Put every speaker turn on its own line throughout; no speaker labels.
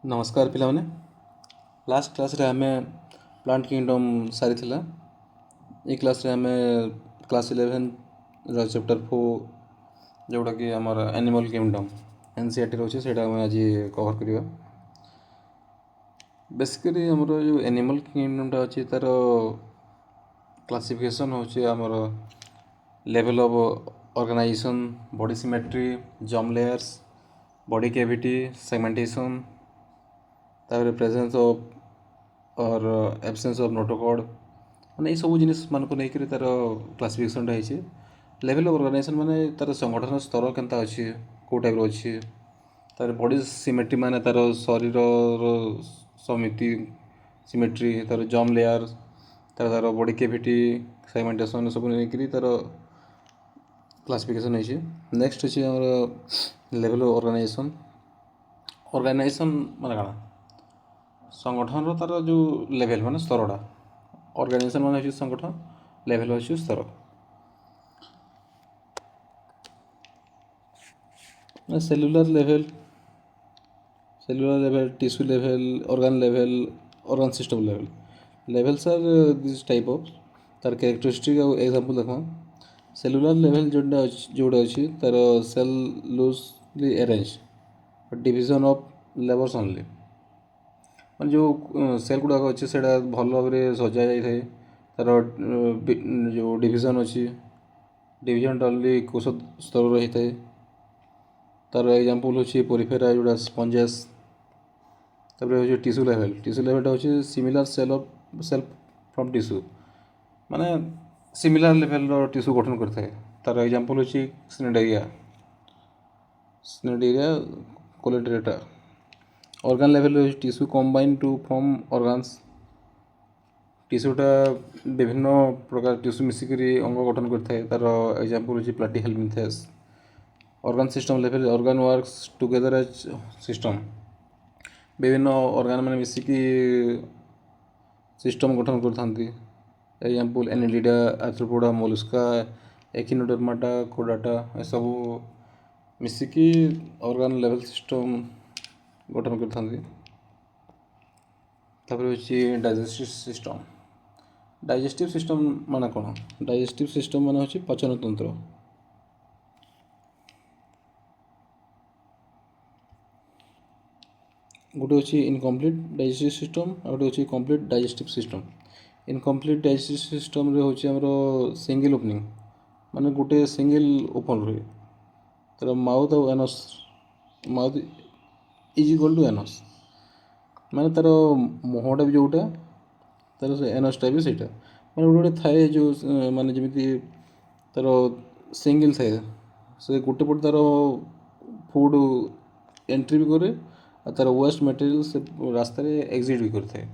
नमस्कार पिलाने last class रे आमे प्लांट किंगडम सारी ये क्लास रे आमे क्लास 11 रो चैप्टर 4 जोटा कि हमर एनिमल किंगडम एनसीईआरटी रोचे सेटा हम आज कवर करिया। बेसिकली हमर जो एनिमल किंगडम टा अछि तार क्लासिफिकेशन होचे हमर level of organisation, body symmetry, germ layers, body cavity, segmentation, तापर प्रेजेंस ऑफ और एब्सेंस ऑफ नोटोकॉड माने सब जिनिस मान को नहीं तार क्लासिफिकेशन है। लेवल ऑफ ऑर्गेनाइजेशन माने तार संगठन स्तर केनता अच्छी कौ टाइप अच्छी, तार बॉडी सिमेट्री माने तार शरीर समिति सिमेट्री, तार जर्म लेयर, तार बॉडी कैविटी, सेगमेंटेशन सब नहीं तार क्लासिफिकेशन है। नेक्स्ट अच्छे लेवल ऑफ ऑर्गेनाइजेशन। ऑर्गेनाइजेशन माने काଣା संगठन तार जो लेवल माने स्तरटा, ऑर्गेनाइजेशन माने होची संगठन, लेवल होची स्तर। Cellular level, tissue level, organ system level. Levels are this type of तार कैरेक्टरिस्टिक और एग्जांपल देखो। सेलुलर लेवल जोड़ा अच्छी तार cell loosely arrange, division of labours only माने जो सेल गुड़ाक अच्छे से भल भाव सजा जाए तार जो डिविजन अच्छी डिविजन ओनली कोश स्तर होता है। तार एग्जांपल होची पोरिफेरा जोड़ा स्पंजेस। तापर होची टिश्यू लेवलटा होची सिमिलर सेल फ्रॉम टिश्यू माने सिमिलर लेवल टिश्यू गठन करता है। तार एग्जांपल होची cnidaria coelenterata. Organ level tissue combine to form organs, टिश्यूटा विभिन्न प्रकार टिश्यू मिसिक अंग गठन करता है। तार एग्जांपल होची platyhelminthes. Organ system level organ works together as system, विभिन्न ऑर्गन मैंने मिसिकी सिस्टम गठन करथांती। Example annelida, arthropoda, mollusca, echinodermata, कोडाटा ए सब मिसिकी ऑर्गन लेवल सिस्टम गठन करथांती। तापर होची डाइजेस्टिव सिस्टम माने कोन? डाइजेस्टिव सिस्टम माने होची पचन तंत्र। गोटे अच्छी इनकम्प्लीट डाइजेस्टिव सिस्टम और गोटे अच्छी complete digestive system. Incomplete digestive system रे होची हमरो सिंगल ओपनिंग माने गोटे सिंगल ओपन रहे तार माउथ और anus. Mouth is equal to anus माने तार मुहटा भी जोटा तार से एनसटा भी सेटा माने गोटे थाए जो माने जमिति तार सिंगल थाए से गोटे पट तार फूड एंट्री भी करे और तार वेस्ट मटेरियल से रास्ता रे एग्जिट भी करता है।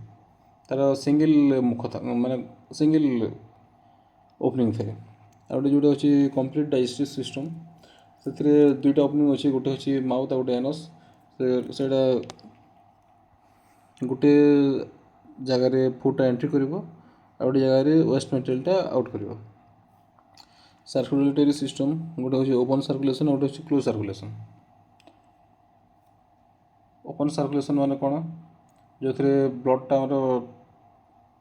तार सिंगल मुख था माने सिंगल ओपनिंग थे। और गोटे जोटा अच्छी कंप्लीट डाइजेस्टिव सिस्टम से दुईटा ओपनिंग अच्छी, गोटे अच्छी माउथ और गोटे एनस। से गोटे जगार फूडटा एंट्री कर गोटे जगार वेस्ट मटेरियलटा आउट कर। सर्कुलेटरी सिस्टम गोटे हूँ ओपन सर्कुलेशन और गोटे क्लोज सर्कुलेशन। ओपन सर्कुलेशन माने कौन? जो थे ब्लडटा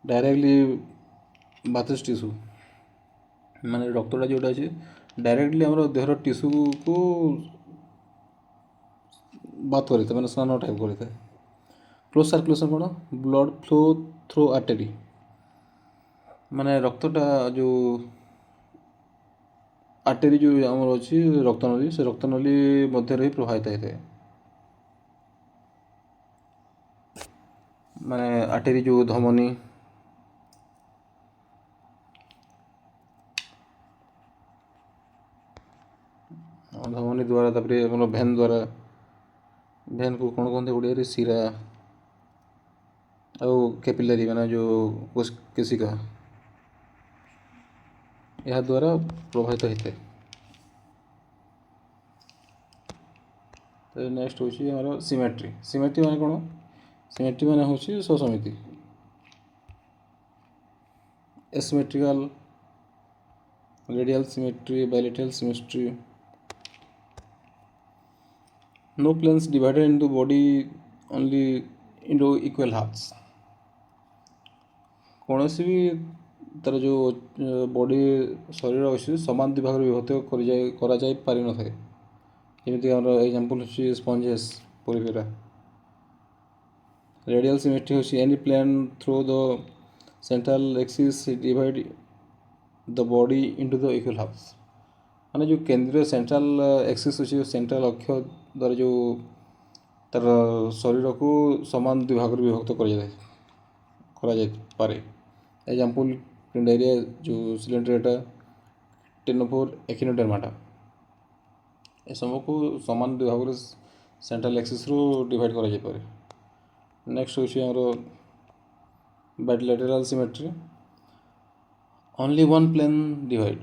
डायरेक्टली बाथेस टिश्यू माने रक्तटा जोटा अच्छे डायरेक्टली आम देहर टिश्यू को बात करें मैंने स्नान टाइप करें। क्लोज सर्कुलेशन कौन? ब्लड फ्लो थ्रू आर्टेरी माने रक्तटा जो आर्टेरी जो आम अच्छी रक्तनली से रक्तनली मध्य ही प्रवाहित होता है। माने आर्टेरी जो धमनी धमनी द्वारा तापर भेन द्वारा भेन को कौन कहते ओडिया शिरा और कैपिलरी माने जो केशिका यह द्वारा प्रभावित होता है। तो नेक्स्ट हूँ आम सिमेट्री। सिमेट्री माने कौन? सिमेट्री माने हूँ ससमिति। Asymmetrical, radial symmetry, bilateral symmetry. No planes divided into body only into equal halves. କୌଣସି ବି ତାର ଯେଉଁ ବଡ଼ି ଶରୀର ଅଛି ସମାନ ଦୁଇ ଭାଗରେ ବିଭକ୍ତ କରାଯାଇ ପାରିନଥାଏ। ଯେମିତି ଆମର ଏକ୍ଜାମ୍ପଲ୍ ହେଉଛି ସ୍ପଞ୍ଜେସ୍ ପୋରିଫେରା। ରେଡ଼ିଆଲ୍ ସିମେଟ୍ରି ହେଉଛି ଏନି ପ୍ଲେନ୍ ଥ୍ରୋ ଦ ସେଣ୍ଟ୍ରାଲ୍ ଏକ୍ସିସ୍ ଡିଭାଇଡ୍ ଦ ବଡ଼ି ଇଣ୍ଟୁ ଦ ଇକ୍ୱାଲ୍ ହାଫ୍ସ। ମାନେ ଯେଉଁ କେନ୍ଦ୍ରୀୟ ସେଣ୍ଟ୍ରାଲ୍ ଏକ୍ସିସ୍ ଅଛି ସେଣ୍ଟ୍ରାଲ୍ ଅକ୍ଷ ଦ୍ୱାରା ଯେଉଁ ତାର ଶରୀରକୁ ସମାନ ଦୁଇ ଭାଗରେ ବିଭକ୍ତ କରାଯାଇପାରେ। ଏକ୍ଜାମ୍ପଲ୍ ପିଣ୍ଡାରିଆ ଯେଉଁ ସିଲିଣ୍ଡ୍ରେଟା ଟେନୋଫୋର୍ ଏକିନୋଡେର୍ମାଟା ଏସବୁକୁ ସମାନ ଦୁଇ ଭାଗରେ ସେଣ୍ଟ୍ରାଲ୍ ଏକ୍ସିସ୍ରୁ ଡିଭାଇଡ଼୍ କରାଯାଇପାରେ। ନେକ୍ସଟ ହେଉଛି ଆମର bilateral symmetry. Only one plane divide.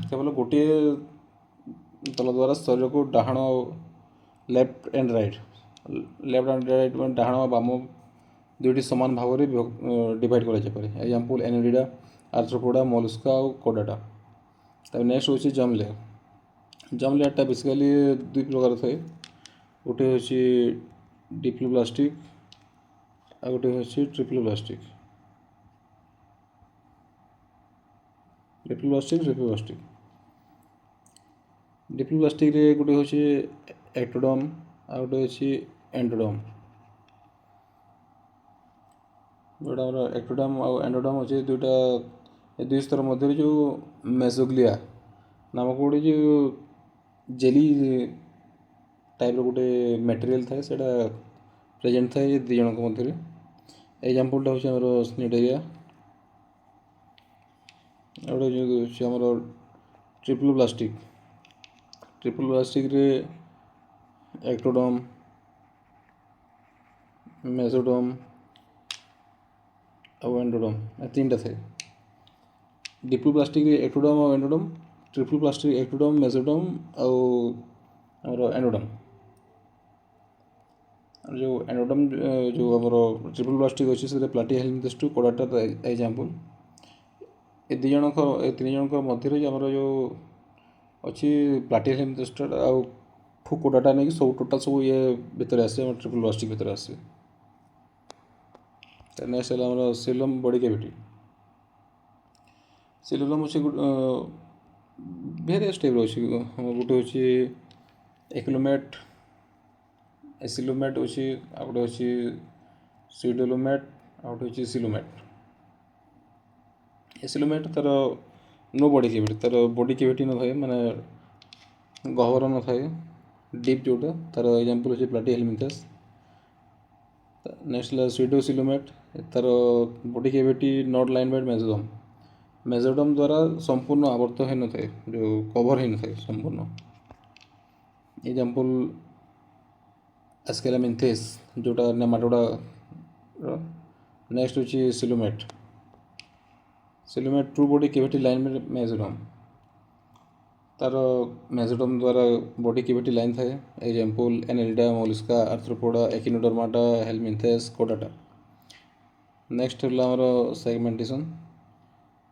କେବଳ ଗୋଟିଏ ତଳ ଦ୍ୱାରା ଶରୀରକୁ ଡାହାଣ ଲେଫ୍ଟ ଆଣ୍ଡ ରାଇଟ୍ ମାନେ ଡାହାଣ ବାମ ଦୁଇଟି ସମାନ ଭାବରେ ଡିଭାଇଡ଼ କରାଯାଇପାରେ। ଏକ୍ଜାମ୍ପଲ୍ ଏନିଡିଡା ଆର୍ଥ୍ରୋପୋଡା ମଲସ୍କା ଆଉ କୋଡାଟା। ତାପରେ ନେକ୍ସଟ ହେଉଛି ଜମ୍ ଲେୟାର। ଜମ୍ ଲେୟାରଟା ବେସିକାଲି ଦୁଇ ପ୍ରକାର ଥାଏ। ଗୋଟେ ହେଉଛି ଡିପ୍ଲୋବ୍ଲାଷ୍ଟିକ୍ ଆଉ ଗୋଟେ ହେଉଛି ଟ୍ରିପ୍ଲୋବ୍ଲାଷ୍ଟିକ୍। ଡିପ୍ଲୋବ୍ଲାଷ୍ଟିକ୍ରେ ଗୋଟେ ହେଉଛି ଏକ୍ଟୋଡମ୍ ଆଉ ଗୋଟେ ହେଉଛି ଏଣ୍ଡୋଡମ୍। ଯେଉଁଟା ଆମର ଏକ୍ଟୋଡମ୍ ଆଉ ଏଣ୍ଡୋଡମ୍ ଅଛି ଦୁଇଟା ଏ ଦୁଇ ସ୍ତର ମଧ୍ୟରେ ଯେଉଁ ମେସୋଗ୍ଲିଆ ନାମକ ଗୋଟେ ଯେଉଁ ଜେଲି ଟାଇପ୍ର ଗୋଟେ ମେଟେରିଆଲ୍ ଥାଏ ସେଇଟା ପ୍ରେଜେଣ୍ଟ ଥାଏ ଏ ଦୁଇ ଜଣଙ୍କ ମଧ୍ୟରେ। ଏକ୍ଜାମ୍ପଲ୍ଟା ହେଉଛି ଆମର ସ୍ନିଡେରିଆ। ଆଉ ଗୋଟେ ଯେଉଁ ହେଉଛି ଆମର ଟ୍ରିପ୍ଲୋବ୍ଲାଷ୍ଟିକ୍ରେ ଏକ୍ଟୋଡମ୍ ମେସୋଡମ୍ ଆଉ ଏଣ୍ଡୋଡମ୍ ଏ ତିନିଟା ଥାଏ। ଡିପ୍ଲୋବ୍ଲାଷ୍ଟିକ୍ରେ ଏକ୍ଟୋଡମ୍ ଆଉ ଏଣ୍ଡୋଡମ୍, ଟ୍ରିପ୍ଲୋବ୍ଲାଷ୍ଟିକ୍ ଏକ୍ଟୋଡମ୍ ମେସୋଡମ୍ ଆଉ ଆମର ଏଣ୍ଡୋଡମ୍। ଯେଉଁ ଏଣ୍ଡୋଡମ୍ ଯେଉଁ ଆମର ଟ୍ରିପ୍ଲୋବ୍ଲାଷ୍ଟିକ୍ ଅଛି ସେଥିରେ ପ୍ଲାଟିହେଲ୍ମିନ୍ଥେସ୍ ଟୁ କୋଡାଟା ଏକ୍ଜାମ୍ପଲ୍। ଏ ତିନି ଜଣଙ୍କ ମଧ୍ୟରେ ଆମର ଯେଉଁ ଅଛି ପ୍ଲାଟିହେଲ୍ମିନ୍ଥେସ୍ଟା ଆଉ କୋଡାଟା ନେଇକି ସବୁ ଟୋଟାଲ୍ ସବୁ ଇଏ ଭିତରେ ଆସେ ଆମର ଟ୍ରିପ୍ଲୋବ୍ଲାଷ୍ଟିକ୍ ଭିତରେ ଆସେ। ନେକ୍ସଟ ହେଲା ଆମର ସିଲୋମ୍ ବଡି କ୍ୟାଭିଟି। ସିଲୋମ୍ ଅଛି ଭେରିୟସ୍ ଟାଇପ୍ର ଅଛି। ଗୋଟେ ହେଉଛି ଏକ୍ଲୋମେଟ୍, ଏସିଲୋମେଟ୍ ଅଛି, ଆଉ ଗୋଟେ ଅଛି ସୁଇଡୋଲୋମେଟ୍, ଆଉ ଗୋଟେ ହେଉଛି ସିଲୋମେଟ୍। ଏସିଲୋମେଟ୍ ତାର ନୋ ବଡି କ୍ୟାଭିଟି, ତାର ବଡି କ୍ୟାଭିଟି ନଥାଏ ମାନେ ଗହ୍ୱର ନଥାଏ ଡିପ୍ ଯେଉଁଟା, ତାର ଏକ୍ଜାମ୍ପଲ୍ ହେଉଛି ପ୍ଲାଟିହେଲ୍ମିନ୍ଥେସ୍। ନେକ୍ସଟ ହେଲା ସୁଇଡୋସିଲୋମେଟ୍, ତାର body cavity not line by mesoderm. Mesoderm ଦ୍ୱାରା ସମ୍ପୂର୍ଣ୍ଣ ଆବର୍ତ୍ତ ହୋଇନଥାଏ, ଯେଉଁ କଭର୍ ହୋଇନଥାଏ ସମ୍ପୂର୍ଣ୍ଣ। ଏକ୍ଜାମ୍ପଲ୍ ଆସ୍କେଲାମିନ୍ଥେସ୍ ଯେଉଁଟା ନେମାଟୋଡ଼ାର। ନେକ୍ସଟ ହେଉଛି coelomate to body cavity line by mesoderm. ତାର ମେସୋଡମ୍ ଦ୍ୱାରା ବଡି କ୍ୟାଭିଟି ଲାଇନ୍ ଥାଏ। Example annelida mollusca arthropoda echinodermata helminthes କୋଡାଟା। ନେକ୍ସଟ ହେଲା ଆମର ସେଗମେଣ୍ଟେସନ୍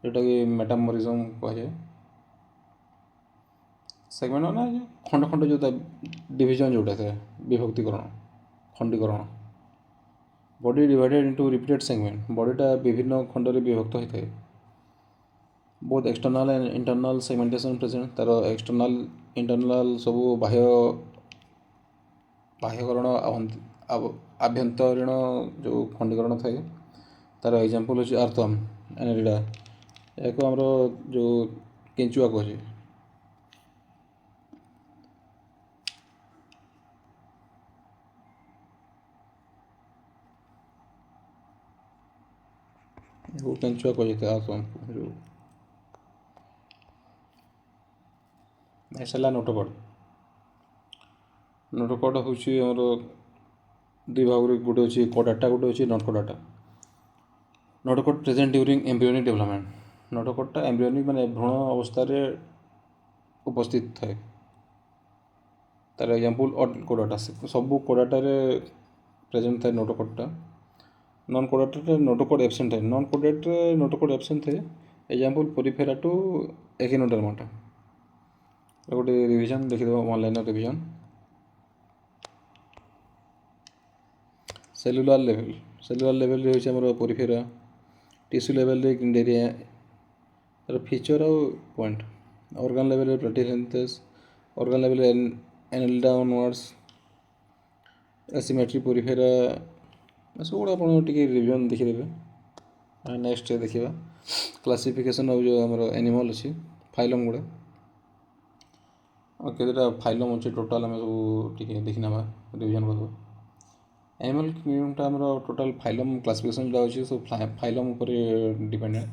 ଯେଉଁଟାକି ମେଟାମରିଜମ୍ କୁହାଯାଏ। ସେଗମେଣ୍ଟ ମାନେ ଖଣ୍ଡ ଖଣ୍ଡ ଯେଉଁଟା ଡିଭିଜନ୍ ଯେଉଁଟା ଥାଏ ବିଭକ୍ତିକରଣ ଖଣ୍ଡୀକରଣ। Body divided into repeated segment. ବଡ଼ିଟା ବିଭିନ୍ନ ଖଣ୍ଡରେ ବିଭକ୍ତ ହୋଇଥାଏ। Both external and internal segmentation present. ତାର ଏକ୍ସଟର୍ନାଲ୍ ଇଣ୍ଟରନାଲ୍ ସବୁ ବାହ୍ୟକରଣ ଆଭ୍ୟନ୍ତରୀଣ ଯେଉଁ ଖଣ୍ଡୀକରଣ ଥାଏ। ତାର ଏକ୍ଜାମ୍ପଲ୍ ହେଉଛି ଆର୍ଥମ୍ ଏନିଡିଡା। ଏହାକୁ ଆମର ଯେଉଁ କେଞ୍ଚୁଆ କୁହାଯାଏ। କେଞ୍ଚୁଆ କୁହାଯାଇଥାଏ ଆର୍ଥମ୍କୁ। ଯେଉଁ ନେକ୍ସଟ ହେଲା ନୋଟୋକର୍ଡ। ନୋଟୋକର୍ଡ ହେଉଛି ଆମର ଦୁଇ ଭାଗରେ, ଗୋଟେ ହେଉଛି କୋଡାଟା, ଗୋଟେ ହେଉଛି ନଟ୍ କୋଡାଟା। Notochord present during embryonic development. ନୋଟୋକର୍ଡଟା ଏମ୍ବ୍ରିዮନିକ୍ ମାନେ ଭ୍ରୂଣ ଅବସ୍ଥାରେ ଉପସ୍ଥିତ ଥାଏ। ତାର ଏକ୍ଜାମ୍ପଲ୍ କୋଡାଟା, ସବୁ କୋଡାଟାରେ ପ୍ରେଜେଣ୍ଟ ଥାଏ ନୋଟୋକର୍ଡଟା। ନନ୍ କୋଡାଟାରେ ନୋଟୋକର୍ଡ ଏବସେଣ୍ଟ ଥାଏ। ନନ୍ କୋଡାଟାରେ ନୋଟୋକର୍ଡ ଏବସେଣ୍ଟ ଥାଏ। Example porifera to echinodermata. ଗୋଟେ ରିଭିଜନ୍ ଦେଖିଦେବ ଅନଲାଇନ୍ ରିଭିଜନ୍। ସେଲୁଲାର ଲେଭେଲରେ ହେଉଛି ଆମର ପୋରିଫେରା, ଟିସ୍ୟୁ ଲେଭେଲରେ ଗ୍ରିଣ୍ଡେରିଆ ଫିଚର ଆଉ ପଏଣ୍ଟ, ଅର୍ଗାନ ଲେଭେଲରେ ପ୍ଲାଟିହେଲମିନ୍ଥେସ୍, ଅର୍ଗାନ ଲେଭେଲରେ ଏନେଲିଡା ଅନୱାର୍ଡସ୍, ଏସିମେଟ୍ରି ପୋରିଫେରା, ଏସବୁଗୁଡ଼ା ଆପଣ ଟିକେ ରିଭିଜନ୍ ଦେଖିଦେବେ। ନେକ୍ସଟ ଦେଖିବା କ୍ଲାସିଫିକେସନ୍ ଆଉ ଯେଉଁ ଆମର ଆନିମଲ୍ ଅଛି ଫାଇଲମ୍ ଗୁଡ଼ା, ଆଉ କେତେଟା ଫାଇଲମ୍ ଅଛି ଟୋଟାଲ୍ ଆମେ ସବୁ ଟିକେ ଦେଖିନେବା, ରିଭିଜନ୍ କରିଦେବା। ଆନିମଲ୍ କିଙ୍ଗଡ଼ମ୍ଟା ଆମର ଟୋଟାଲ୍ ଫାଇଲମ୍ କ୍ଲାସିଫିକେସନ୍ ଯେଉଁଟା ଅଛି ସବୁ ଫାଇଲମ୍ ଉପରେ ଡିପେଣ୍ଡେଣ୍ଟ।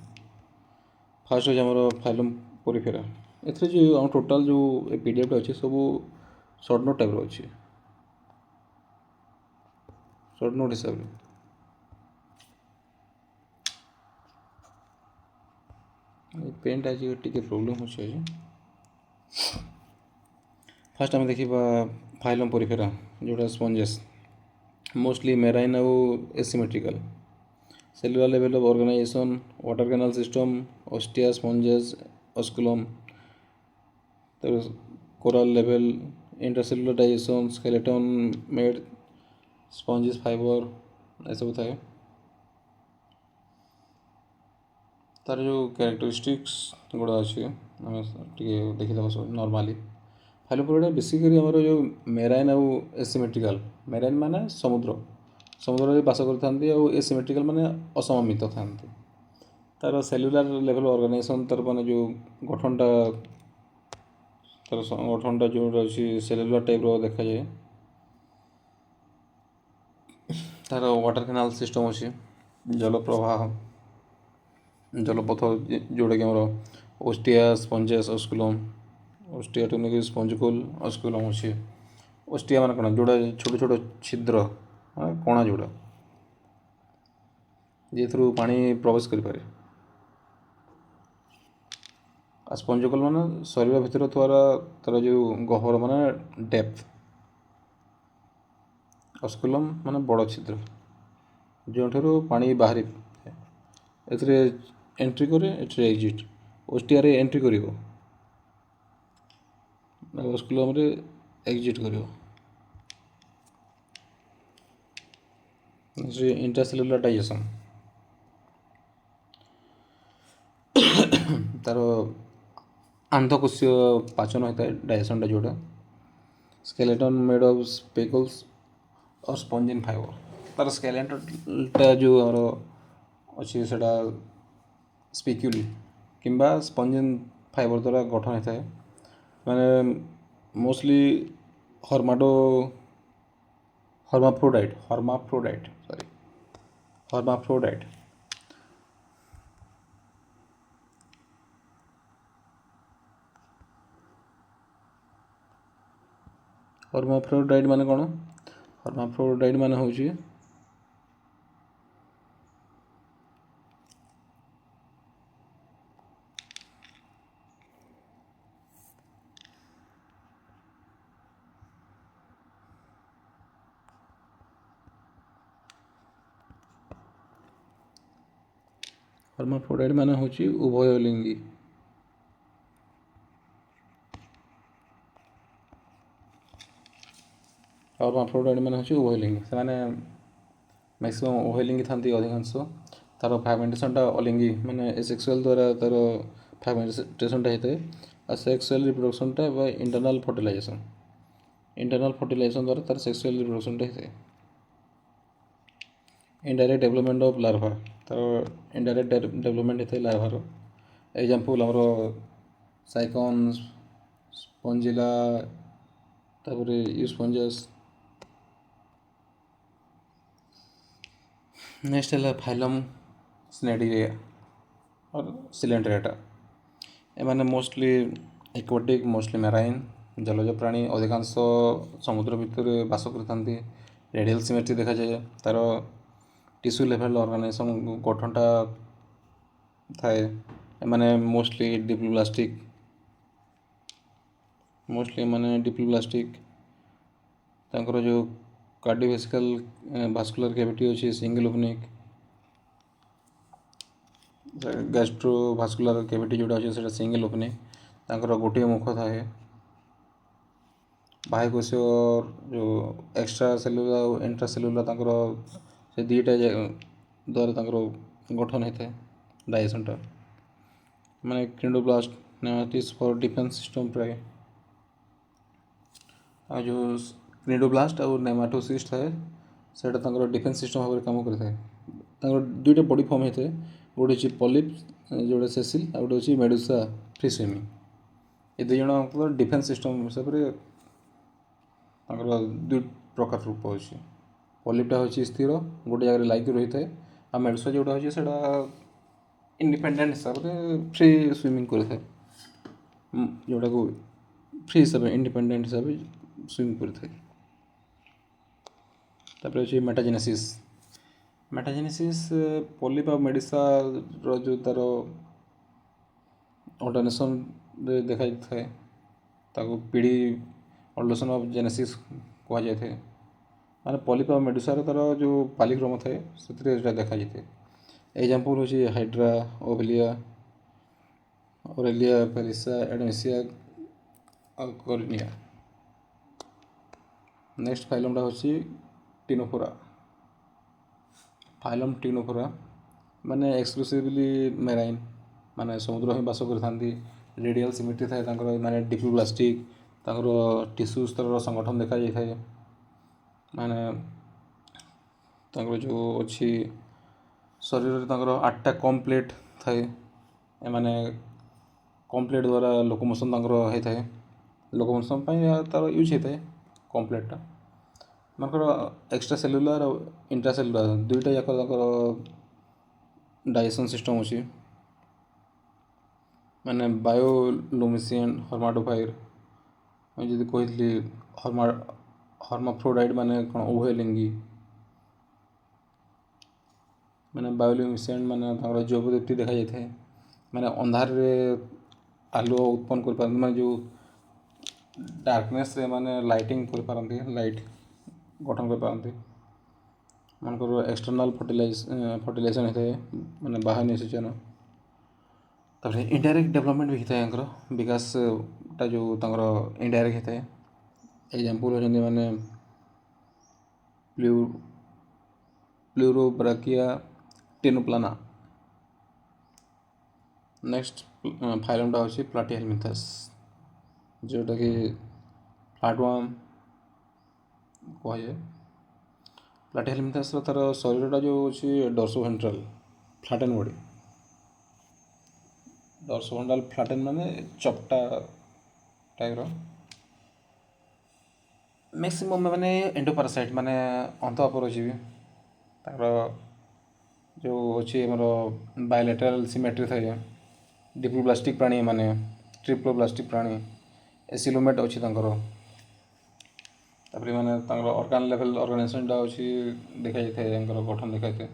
ଫାର୍ଷ୍ଟ ହେଉଛି ଆମର ଫାଇଲମ୍ ପୋରିଫେରା। ଏଥିରେ ଯେଉଁ ଆମ ଟୋଟାଲ୍ ଯେଉଁ ଏ ପିଡ଼ିଏଫ୍ଟା ଅଛି ସବୁ ସର୍ଟ ନୋଟ୍ ଟାଇପ୍ର ଅଛି, ସର୍ଟ ନୋଟ୍ ହିସାବରେ। ପେନ୍ଟା ଆଜି ଟିକେ ପ୍ରୋବ୍ଲେମ୍ ହେଉଛି ଆଜି। ଫାର୍ଷ୍ଟ ଆମେ ଦେଖିବା ଫାଇଲମ୍ ପୋରିଫେରା ଯେଉଁଟା ସ୍ପଞ୍ଜେସ୍, ମୋଷ୍ଟଲି ମେରାଇନ୍ ଆଉ asymmetrical. Cellular level of organisation, water canal system, ostia, sponges, osculum, ତାପରେ coral level, intercellular digestion, skeleton made, sponges fibre, ଏସବୁ ଥାଏ। ତାର ଯେଉଁ କ୍ୟାରେକ୍ଟରିଷ୍ଟିକ୍ସ ଗୁଡ଼ା ଅଛି ଆମେ ଟିକେ ଦେଖିଦେବା ସବୁ ନର୍ମାଲି। ଫାଇଲମ୍ ପୋରିଫେରା ବେସିକାଲି ଆମର ଯେଉଁ ମେରାଇନ୍ ଆଉ ଏସିମେଟ୍ରିକାଲ୍, ମେରାଇନ୍ ମାନେ ସମୁଦ୍ରରେ ବାସ କରିଥାନ୍ତି ଆଉ ଏସିମେଟ୍ରିକାଲ୍ ମାନେ ଅସମମିତ ଥାନ୍ତି। ତାର ସେଲୁଲାର ଲେଭେଲ୍ ଅର୍ଗାନାଇଜେସନ୍, ତାର ମାନେ ଯେଉଁ ଗଠନଟା ଯେଉଁଟା ଅଛି ସେଲୁଲାର ଟାଇପ୍ର ଦେଖାଯାଏ। ତାର ୱାଟର କେନାଲ ସିଷ୍ଟମ୍ ଅଛି, ଜଳପଥ ଯେଉଁଟାକି ଆମର ଓଷ୍ଟିଆ, ସ୍ପଞ୍ଜେସ୍, ଅସ୍କୁଲମ୍। ଓଷ୍ଟିଆଠୁ ନେଇକି ସ୍ପଞ୍ଜିକୁଲ୍, ଅସ୍କୁଲମ୍ ଅଛି। ଓଷ୍ଟିଆ ମାନେ କ'ଣ, ଯେଉଁଟା ଛୋଟ ଛୋଟ ଛିଦ୍ର କଣା ଯେଉଁଟା ଯେଉଁଥିରୁ ପାଣି ପ୍ରବେଶ କରିପାରେ। ଆଉ ସ୍ପଞ୍ଜିକୁଲ୍ ମାନେ ଶରୀର ଭିତରେ ଥିବା ତାର ଯେଉଁ ଗହ୍ୱର ମାନେ ଡେପ୍ଥ। ଅସ୍କୁଲମ୍ ମାନେ ବଡ଼ ଛିଦ୍ର ଯେଉଁଠାରୁ ପାଣି ବାହାରି ଏଥିରେ ଏଣ୍ଟ୍ରି କରେ, ଏଥିରେ ଏକ୍ଜିଟ୍। ଓଷ୍ଟିଆରେ ଏଣ୍ଟ୍ରି କରିବ, ଅସ୍କୁଲମ୍ରେ ଏକ୍ଜିଟ୍ କରିବ। ଇଣ୍ଟ୍ରାସେଲୁଲାର ଡାଇଜେସନ୍, ତାର ଆନ୍ଧକୋଷୀୟ ପାଚନ ହୋଇଥାଏ ଡାଇଜେସନ୍ଟା ଯେଉଁଟା। ସ୍କେଲେଟନ୍ ମେଡ୍ ଅଫ୍ ସ୍ପେକଲ୍ସ और स्पंजिन फाइबर, तार स्केलेटनटा जो आम अच्छी सेटा स्पिक्यूली किंबा स्पंजिन फाइबर द्वारा गठन होता है, माने मोस्टली हर्माफ्रोडाइट हर्माफ्रोडाइट माने कौन, हर्माफ्रोडाइट माने होची हर्माफ्रोडाइट माने होची उभयलिंगी। हर्माफ्रोडाइट माने होची उभयलिंगी, से माने मैक्सिमम उभयलिंगी थांती अधिकांश। तार फ्रागमेंटेशनटा अलिंगी माने एसेक्सुअल द्वारा तार फ्रागमेंटेशनटा होता है, और सेक्सुअल रिप्रोडक्शनटा इंटरनल फर्टिलाइजेशन द्वारा तार सेक्सुअल रिप्रोडक्शनटा होता है। इनडायरेक्ट डेवलपमेंट ऑफ लार्वा, तार इनडायरेक्ट डेवलपमेंट होता है लार्वार। एग्जांपल आमर साइकन, स्पंजिला, तापर यूस्पंजस। नेक्स्ट है फाइलम स्नेडिरिया और सिलेंड्रेटा। एमाने मोस्टली एक्वाटिक, मोस्टली मेराइन जलज प्राणी, अधिकांश समुद्र भितर बास करथांती। रेडियल सिमेट्री देखा जाए, तार टिश्यू लेवल ऑर्गेनाइजेशन गठनटा थाए। एमाने मोस्टली डिप्लोब्लास्टिक, तांकर जो कार्डियोवास्कुलर कैविटी अच्छी सिंगल ओपनिक, गैस्ट्रोवास्कुलर कैविटी जोड़ा अच्छे से सिंगल ओपनिक, तांकर गोटे मुख थाए। ବାହ୍ୟକୋଷ ଯେଉଁ ଏକ୍ସଟ୍ରା ସେଲୁଲାର ଆଉ ଇଣ୍ଟ୍ରା ସେଲୁଲାର ତାଙ୍କର ସେ ଦୁଇଟା ଦ୍ୱାରା ତାଙ୍କର ଗଠନ ହେଇଥାଏ ଡାଇଜେସନଟା। ମାନେ କ୍ରିଣ୍ଡୋବ୍ଲାଷ୍ଟ ନେମାଟିସ୍ ଫର୍ ଡିଫେନ୍ସ ସିଷ୍ଟମ୍ ପ୍ରାୟ। ଆଉ ଯେଉଁ କ୍ରିଣ୍ଡୋବ୍ଲାଷ୍ଟ ଆଉ ନେମାଟୋସିଷ୍ଟ ଥାଏ ସେଇଟା ତାଙ୍କର ଡିଫେନ୍ସ ସିଷ୍ଟମ୍ ଭାବରେ କାମ କରିଥାଏ। ତାଙ୍କର ଦୁଇଟା ବଡ଼ି ଫର୍ମ ହେଇଥାଏ, ଗୋଟେ ହେଉଛି ପଲିପ୍ ଯେଉଁଟା ସେସିଲ୍, ଆଉ ଗୋଟେ ହେଉଛି ମେଡୁସା ଫ୍ରି ସୁଇମିଂ। ଏ ଦୁଇ ଜଣଙ୍କର ଡିଫେନ୍ସ ସିଷ୍ଟମ୍ ହିସାବରେ ତାଙ୍କର ଦୁଇ ପ୍ରକାର ରୂପ ଅଛି। ପଲିପ୍ଟା ହେଉଛି ସ୍ଥିର ଗୋଟେ ଜାଗାରେ ଲାଗିକି ରହିଥାଏ, ଆଉ ମେଡୁସା ଯେଉଁଟା ହେଉଛି ସେଇଟା ଇଣ୍ଡିପେଣ୍ଡେଣ୍ଟ ହିସାବରେ ଫ୍ରି ସୁଇମିଂ କରିଥାଏ, ଯେଉଁଟାକୁ ଫ୍ରି ହିସାବରେ ଇଣ୍ଡିପେଣ୍ଡେଣ୍ଟ ହିସାବରେ ସୁଇମିଂ କରିଥାଏ। ତାପରେ ହେଉଛି ମେଟାଜେନେସିସ୍। ମେଟାଜେନେସିସ୍ ପଲିପ୍ ଆଉ ମେଡୁସାର ଯେଉଁ ତା'ର ଅଲ୍ଟରନେସନ୍ରେ ଦେଖାଯାଇଥାଏ ତାକୁ ପିଢ଼ି ଅଲ୍ଟରନେସନ୍ ଅଫ୍ ଜେନେସିସ୍ କୁହାଯାଇଥାଏ। ମାନେ ପଲିପ୍ ଆଉ ମେଡୁସାର ତା'ର ଯେଉଁ ପାଲିକ୍ରମ ଥାଏ ସେଥିରେ ଏଇଟା ଦେଖାଯାଇଥାଏ। ଏକ୍ଜାମ୍ପଲ୍ ହେଉଛି ହାଇଡ୍ରା, ଓଭେଲିଆ, ଅରେଲିଆ, ଫେଲିସା, ଏଡେନିସିଆ ଆଉ କରିନିଆ। ନେକ୍ସଟ ଫାଇଲମ୍ଟା ହେଉଛି ଟିନୋଫୋରା। ଫାଇଲମ୍ ଟିନୋଫୋରା ମାନେ ଏକ୍ସକ୍ଲୁସିଭଲି ମେରାଇନ୍, ମାନେ ସମୁଦ୍ର ହିଁ ବାସ କରିଥାନ୍ତି। ରେଡ଼ିଆଲ୍ ସିମେଟ୍ରି ଥାଏ ତାଙ୍କର, ମାନେ ଡିପ୍ଲୋବ୍ଲାଷ୍ଟିକ୍, ତାଙ୍କର ଟିସ୍ୟୁ ସ୍ତରର ସଂଗଠନ ଦେଖାଯାଇଥାଏ। ମାନେ ତାଙ୍କର ଯେଉଁ ଅଛି ଶରୀରରେ ତାଙ୍କର 8ଟା କମ୍ ପ୍ଲେଟ୍ ଥାଏ। ଏମାନେ କମ୍ ପ୍ଲେଟ୍ ଦ୍ୱାରା ଲୋକମୋସନ୍ ତାଙ୍କର ହେଇଥାଏ। ଲୋକମୋସନ୍ ପାଇଁ ତା'ର ୟୁଜ୍ ହେଇଥାଏ କମ୍ ପ୍ଲେଟ୍ଟା। ତାଙ୍କର ଏକ୍ସଟ୍ରା ସେଲୁଲାର ଆଉ ଇଣ୍ଟ୍ରା ସେଲୁଲାର ଦୁଇଟା ଯାକ ତାଙ୍କର ଡାଇଜେସନ୍ ସିଷ୍ଟମ୍ ଅଛି। ମାନେ ବାୟୋଲୁମିନେସେଣ୍ଟ ହର୍ମାଟୋଫାଇର୍, ମୁଁ ଯଦି କହିଥିଲି ହର୍ମାଫ୍ରୋଡାଇଟ୍ ମାନେ କ'ଣ ଉଭୟଲିଙ୍ଗୀ। ମାନେ ବାୟୋଲୁମିନେସେଣ୍ଟ ମାନେ ତାଙ୍କର ଜୈବ ଦୀପ୍ତି ଦେଖାଯାଇଥାଏ, ମାନେ ଅନ୍ଧାରରେ ଆଲୁଅ ଉତ୍ପନ୍ନ କରିପାରନ୍ତି, ମାନେ ଯେଉଁ ଡାର୍କନେସ୍ରେ ମାନେ ଲାଇଟିଂ କରିପାରନ୍ତି, ଲାଇଟ୍ ଗଠନ କରିପାରନ୍ତି। ମାନଙ୍କର ଏକ୍ସଟର୍ନାଲ୍ ଫର୍ଟିଲାଇଜେସନ୍ ହେଇଥାଏ, ମାନେ ବାହ୍ୟ ନିଷେଚନ। ତାପରେ ଇନଡାଇରେକ୍ଟ ଡେଭଲପମେଣ୍ଟ ବି ହେଇଥାଏ ତାଙ୍କର, ବିକାଶଟା ଯେଉଁ ତାଙ୍କର ଇନଡାଇରେକ୍ଟ ହେଇଥାଏ। ଏକ୍ଜାମ୍ପଲ୍ ହେଉଛନ୍ତି ମାନେ ପ୍ଲୁରୋବ୍ରାକିଆ, ଟେନୋପ୍ଲାନା। ନେକ୍ସଟ ଫାଇଲମ୍ଟା ହେଉଛି ପ୍ଲାଟିହେଲମିନ୍ଥସ୍, ଯେଉଁଟାକି ଫ୍ଲାଟୱାର୍ମ କୁହାଯାଏ। ପ୍ଲାଟିହେଲମିନ୍ଥସ୍ର ତା'ର ଶରୀରଟା ଯେଉଁ ଅଛି ଡର୍ସୋଭେଣ୍ଟ୍ରାଲ୍ ଫ୍ଲାଟେନ୍ ବଡ଼ି। ଡର୍ସୋଭେଣ୍ଟ୍ରାଲ୍ ଫ୍ଲାଟେନ୍ ମାନେ ଚପଟା ଟାଇପ୍ର। ମ୍ୟାକ୍ସିମମ୍ ମାନେ ଏଣ୍ଡୋପାରାସାଇଟ୍ ମାନେ ଅନ୍ତଃପରଜୀବୀ। ତାଙ୍କର ଯେଉଁ ଅଛି ଆମର ବାୟୋଲେଟରାଲ୍ ସିମେଟ୍ରି ଥାଏ। ଡିପ୍ଲୋବ୍ଲାଷ୍ଟିକ୍ ପ୍ରାଣୀ, ମାନେ ଟ୍ରିପ୍ଲୋବ୍ଲାଷ୍ଟିକ୍ ପ୍ରାଣୀ। ଏସିଲୋମେଟ୍ ଅଛି ତାଙ୍କର। ତାପରେ ମାନେ ତାଙ୍କର ଅର୍ଗାନ୍ ଲେଭେଲ୍ ଅର୍ଗାନାଇଜେସନ୍ଟା ଅଛି ଦେଖାଯାଇଥାଏ, ତାଙ୍କର ଗଠନ ଦେଖାଯାଇଥାଏ।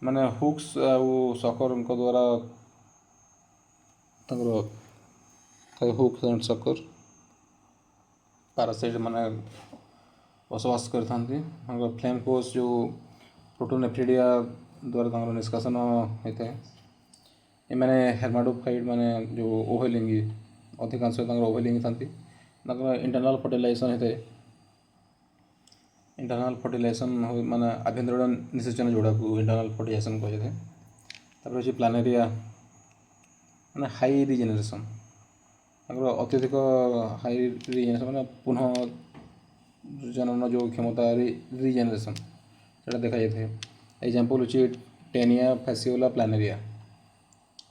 ମାନେ ହୁକ୍ସ ଆଉ ସକରଙ୍କ ଦ୍ୱାରା ତାଙ୍କର ହୁକ୍ସ ଆଣ୍ଡ ସକର ପାରାସାଇଟ୍ ମାନେ ବସବାସ କରିଥାନ୍ତି। ତାଙ୍କର ଫ୍ଲେମ୍ କୋଷ ଯେଉଁ ପ୍ରୋଟୋନେଫ୍ରିଡ଼ିଆ ଦ୍ୱାରା ତାଙ୍କର ନିଷ୍କାସନ ହୋଇଥାଏ। ଏମାନେ ହେର୍ମାଟୋଫାଇଟ୍ ମାନେ ଯେଉଁ ଉଭୟଲିଙ୍ଗୀ, ଅଧିକାଂଶ ତାଙ୍କର ଉଭୟଲିଙ୍ଗୀ ଥାନ୍ତି। ତାଙ୍କର ଇଣ୍ଟରନାଲ୍ ଫର୍ଟିଲାଇଜେସନ୍ ହେଇଥାଏ। ଇଣ୍ଟରନାଲ୍ ଫର୍ଟିଲାଇଜେସନ୍ ମାନେ ଆଭ୍ୟନ୍ତରୀଣ ନିଷେଚନ, ଯେଉଁଟାକୁ ଇଣ୍ଟରନାଲ୍ ଫର୍ଟିଲାଇଜେସନ୍ କୁହାଯାଇଥାଏ। ତାପରେ ହେଉଛି ପ୍ଲାନେରିଆ, ମାନେ ହାଇ ରିଜେନେରେସନ୍। ତାଙ୍କର ଅତ୍ୟଧିକ ହାଇ ରିଜେନେରେସନ୍ ମାନେ ପୁନଃ ଜନନ ଯେଉଁ କ୍ଷମତା, ରିଜେନେରେସନ୍ ସେଇଟା ଦେଖାଯାଇଥାଏ। ଏକ୍ଜାମ୍ପଲ୍ ହେଉଛି ଟେନିଆ, ଫାସିଓଲା, ପ୍ଲାନେରିଆ।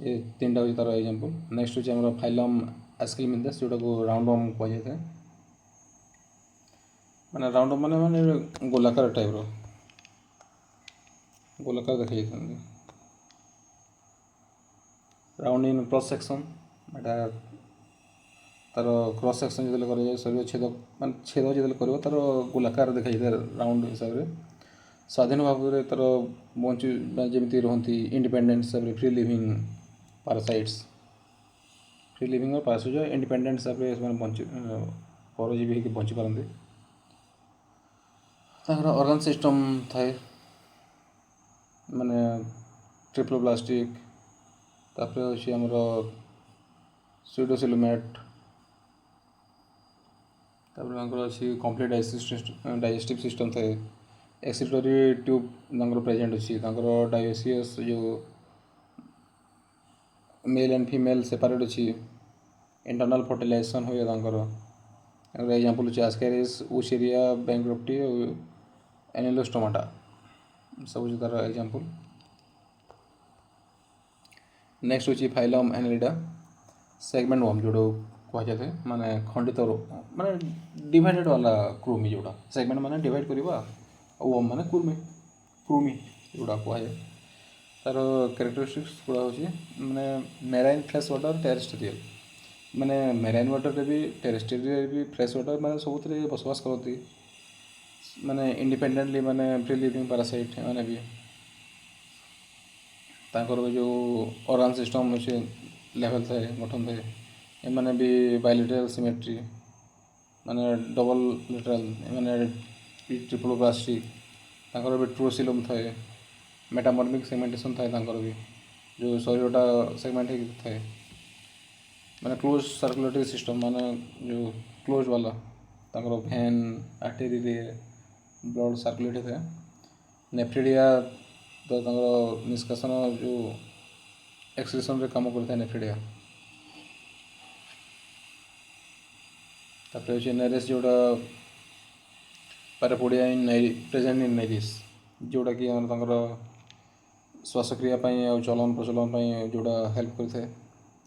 ଏ ତିନିଟା ହେଉଛି ତା'ର ଏକ୍ଜାମ୍ପଲ୍। ନେକ୍ସଟ ହେଉଛି ଆମର ଫାଇଲମ୍ ଆସ୍କେଲମିନ୍ଥସ୍, ଯେଉଁଟାକୁ ରାଉଣ୍ଡୱାର୍ମ କୁହାଯାଇଥାଏ। ମାନେ ରାଉଣ୍ଡୱାର୍ମ ମାନେ ଗୋଲାକାର ଟାଇପ୍ର, ଗୋଲାକାର ଦେଖାଯାଇଥାନ୍ତି। ରାଉଣ୍ଡ ଇନ୍ କ୍ରସ୍ ସେକ୍ସନ୍, ଏଇଟା ତା'ର କ୍ରସ୍ ସେକ୍ସନ୍ ଯେତେବେଳେ କରାଯାଏ, ଶରୀର ଛେଦ ଯେତେବେଳେ କରିବ ତା'ର ଗୋଲାକାର ଦେଖାଯାଇଥାଏ ରାଉଣ୍ଡ ହିସାବରେ। ସ୍ୱାଧୀନ ଭାବରେ ତା'ର ଯେମିତି ରୁହନ୍ତି ଇଣ୍ଡିପେଣ୍ଡେଣ୍ଟ ହିସାବରେ, ଫ୍ରି ଲିଭିଂ ପାରାସାଇଟ୍ସ। ଫ୍ରି ଲିଭିଂ ଆଉ ପାରାସାଇଟ୍ ଇଣ୍ଡିପେଣ୍ଡେଣ୍ଟ ହିସାବରେ ସେମାନେ ପରଜୀବୀ ହେଇକି ବଞ୍ଚିପାରନ୍ତି। ତାଙ୍କର ଅର୍ଗାନ୍ ସିଷ୍ଟମ୍ ଥାଏ, ମାନେ ଟ୍ରିପ୍ଲୋବ୍ଲାଷ୍ଟିକ୍। ତାପରେ ହେଉଛି ଆମର ସୁଡୋସିଲୋମେଟ୍, तापर अच्छी कंप्लीट डाइजेस्टिव सिस्टम थाए एक्सक्रीटरी ट्यूब प्रेजेंट अच्छी डाइजेसियस जो मेल एंड फीमेल सेपरेट अच्छी इंटरनल फर्टिलाइजेशन हुए एग्जांपल अच्छे एस्केरिस उशेरिया बैंक्रप्टी एनिलोस्टोमाटा सब तार एग्जांपल नेक्स्ट होची फाइलम एनालिडा सेगमेंट वर्म जोड़ो कह जाए माने खंडित माने डिवाइडेड वाला कृमि जोड़ा सेगमेंट माने डिवाइड करवा वर्म माने कृमि जोड़ा कह जाए तार कैरेक्टरिस्टिक्स गुड़ा हूँ माने मेराइन फ्रेश वाटर टेरेस्ट्रियल माने मेराइन वाटर रे भी टेरेस्ट्रियल भी फ्रेश वाटर माने सब बसवास करती माने इंडिपेंडेंटली माने फ्री लिविंग पैरासाइट माने भी तांकर जो ऑर्गन सिस्टम अच्छे लेवल थाए गठन थाए एमाने भी बायलेटरल सिमेट्री माने डबल लेटरल माने ट्रिपल प्लास्टिक तांकर भी ट्रोसिलम थाए मेटामॉर्फिक सेगमेंटेशन थाए तांकर भी जो शरीरटा सेगमेंट थाए माने क्लोज सर्कुलेटरी सिस्टम माने जो क्लोज वाला तांकर वेन आर्टेरी रे ब्लड सर्कुलेट थाए नेफ्रिडिया तो तांकर निष्कासन जो एक्सक्रीशन रे काम करता है नेफ्रिडिया तापर अच्छे नाइरिस जोड़ा पैरापोडिया इन प्रेजेंट इन नाइरिस जोड़ा कि श्वासक्रिया चलन प्रचलन जोड़ा हेल्प करता है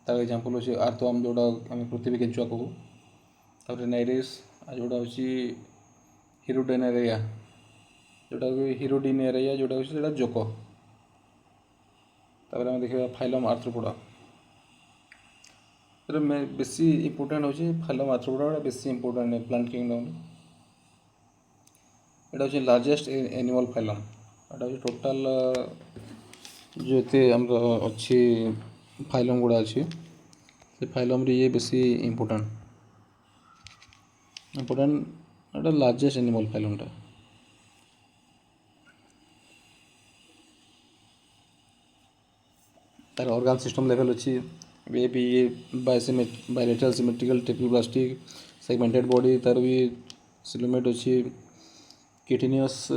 तार एग्जांपल अच्छे आर्थवार्म जोड़ा आम पृथ्वी केंचुआ कहू तापर नाइरिस जोड़ा हूँ हिरोडेनेरिया जोटा हिरोडिनेरिया जोटा हूँ जोक तापर आम देखा फाइलम आर्थ्रोपोडा बेसी इम्पोर्टेंट होची फाइलम आर्थ्रोपोडा बेसी इम्पोर्टेंट है प्लांट किंगडम एटा हूँ लार्जेस्ट एनिमल फाइलम एटा हूँ टोटाल जो अच्छी फाइलम गुड़ा अच्छी से फाइलम रे ये बेसी इम्पोर्टेंट एटा लार्जेस्ट एनिमल फाइलमटा तार ऑर्गन सिस्टम लेवल अच्छी ये भी bilateral symmetrical triploblastic segmented body तार भी सिलोमेट अच्छी किटिनियस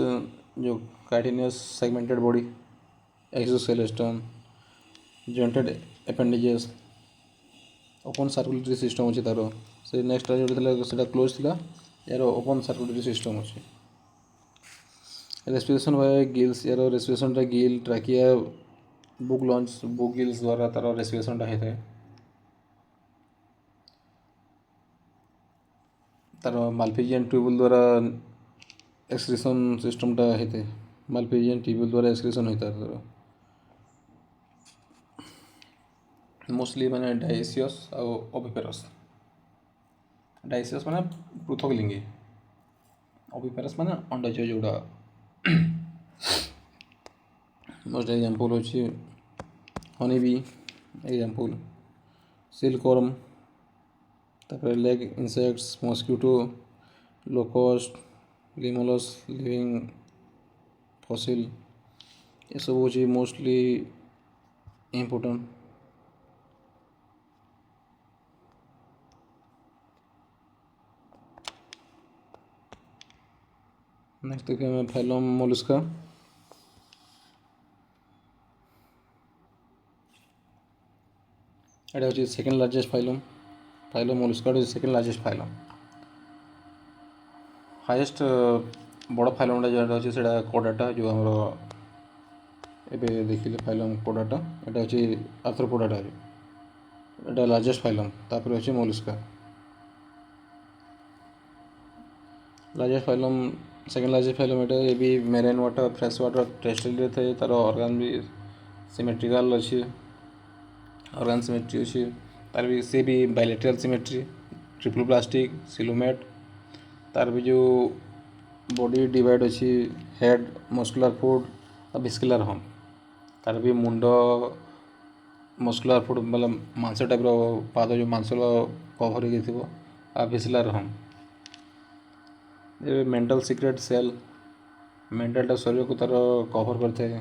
जो chitinous segmented body exoskeleton jointed appendages open circulatory system अच्छी तार से नेक्स्ट जो क्लोज थी यार ओपन सर्कुलेटरी सिस्टम अच्छी रेस्पिरेशन बाय गिल्स यार respiration gill trachea book gills द्वारा तार रेस्पिरेशन होता है तार मालफिजियन ट्यूबुल द्वारा एक्सक्रीशन सिस्टमटा होता है मालफिजियन ट्यूबुल द्वारा एक्सक्रीशन होता है तार मोस्टली माने डाइसियस और ओविपेरस डाइसियस माने पृथक लिंगी ओविपेरस माने अंडज जोड़ा मोस्ट एग्जांपल होची हनी बी एग्जांपल सिल्कवर्म तापर leg insects mosquito locust limulus living fossil ये सब होची मोस्टली इम्पोर्टेंट नेक्स्ट देखिए मैं फाइलम मोलस्का एटा हूँ second largest phylum Mollusca second largest phylum highest बड़ फाइलमटा जो अच्छे से कोडाटा जो आम ए देखिले फाइलम कोडाटा एटा हूँ आर्थ्रोपोडाटा एटा लार्जेस्ट फाइलम तापर अच्छे Mollusca largest phylum second largest phylum एटा ये भी marine water fresh water terrestrial थे तार ऑर्गन भी सिमेट्रिकल अच्छी ऑर्गन सिमेट्री अच्छी तार भी सी भी bilateral symmetry triple plastic coelomate तार भी जो बॉडी डिवाइड अच्छी हेड मस्कुलर फुट और भिस्कुलर हम तार भी मुंड मस्कुलर फुट मतलब मांस टाइप पाद जो मांस कभर हो भिस्कुलर हम मेंटल सिक्रेट सेल मेंटलटा शरीर को तार कभर करते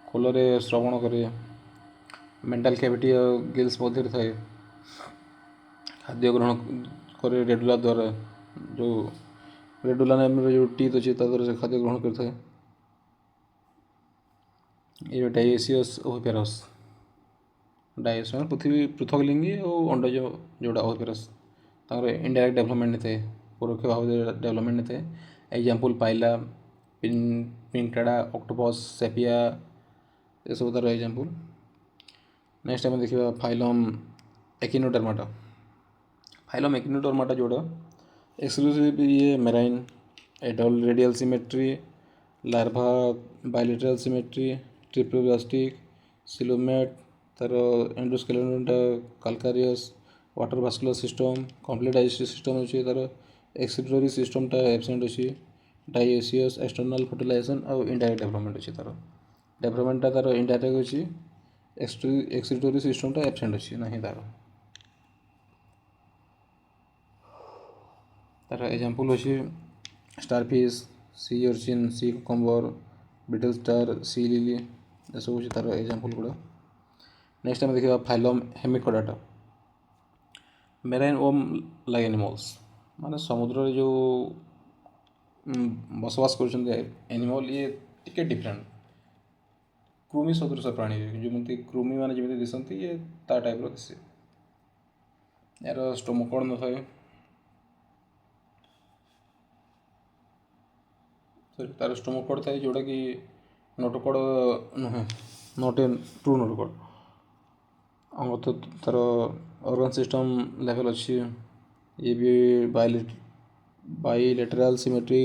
खोल श्रवण करे मेंटल कैविटी गिल्स मध्य थाए खाद्य ग्रहण करे रेडुलर द्वारा जो रेडुला नाम जो टीथ अच्छे ताद्वारा से खाद्य ग्रहण करता है। ये डाइसियस ओविपेरस डाइस में पृथ्वी पृथक लिंगी और अंडज जोड़ा ओविपेरस इनडायरेक्ट डेवलपमेंट थे परोक्ष भाव डेवलपमेंट थे। एग्जाम्पल पाइला पिंकटाड़ा ऑक्टोपस सेपिया ये सब तार एग्जाम्पल। नेक्स्ट आम देखा फाइलम एकिनोडर्माटा। फाइलम एकिनोडर्माटा जोड़ा एक्सक्लूसिव ये marine adult radial symmetry larva bilateral symmetry triploblastic coelomate तार एंडोस्केलेटनटा calcareous water vascular system complete digestive system अच्छे तार एक्सक्रीटरी सिस्टमटा एब्सेंट अच्छी डाइसियस एक्सटर्नल फर्टिलाइजेशन और इनडायरेक्ट डेवलपमेंट अच्छी तार डेवलपमेंटा तार इनडायरेक्ट अच्छी एक्सक्रीटरी सिस्टमटा एब्सेंट अच्छी ना तार एग्जाम्पल अच्छी starfish sea urchin sea cucumber brittle star sea lily ये सब अच्छी तार एग्जाम्पल गुड़ा। नेक्स्ट आम देखा phylum hemichordata marine worm like animals माने समुद्र जो बसवास कर एनिमल ये टिके डिफरेंट कृमि सदृश प्राणी जमी कृमि मैंने जमी दिसती ये ता टाइप दिसे यार स्टोमक न था तार स्टोमक थाए जोटा कि नोटोकॉड नुहे नॉट ए ट्रू नोटोकॉड आम तो तार ऑर्गन सिस्टम लेवल अच्छी ये भी बाइलेटरल सिमेट्री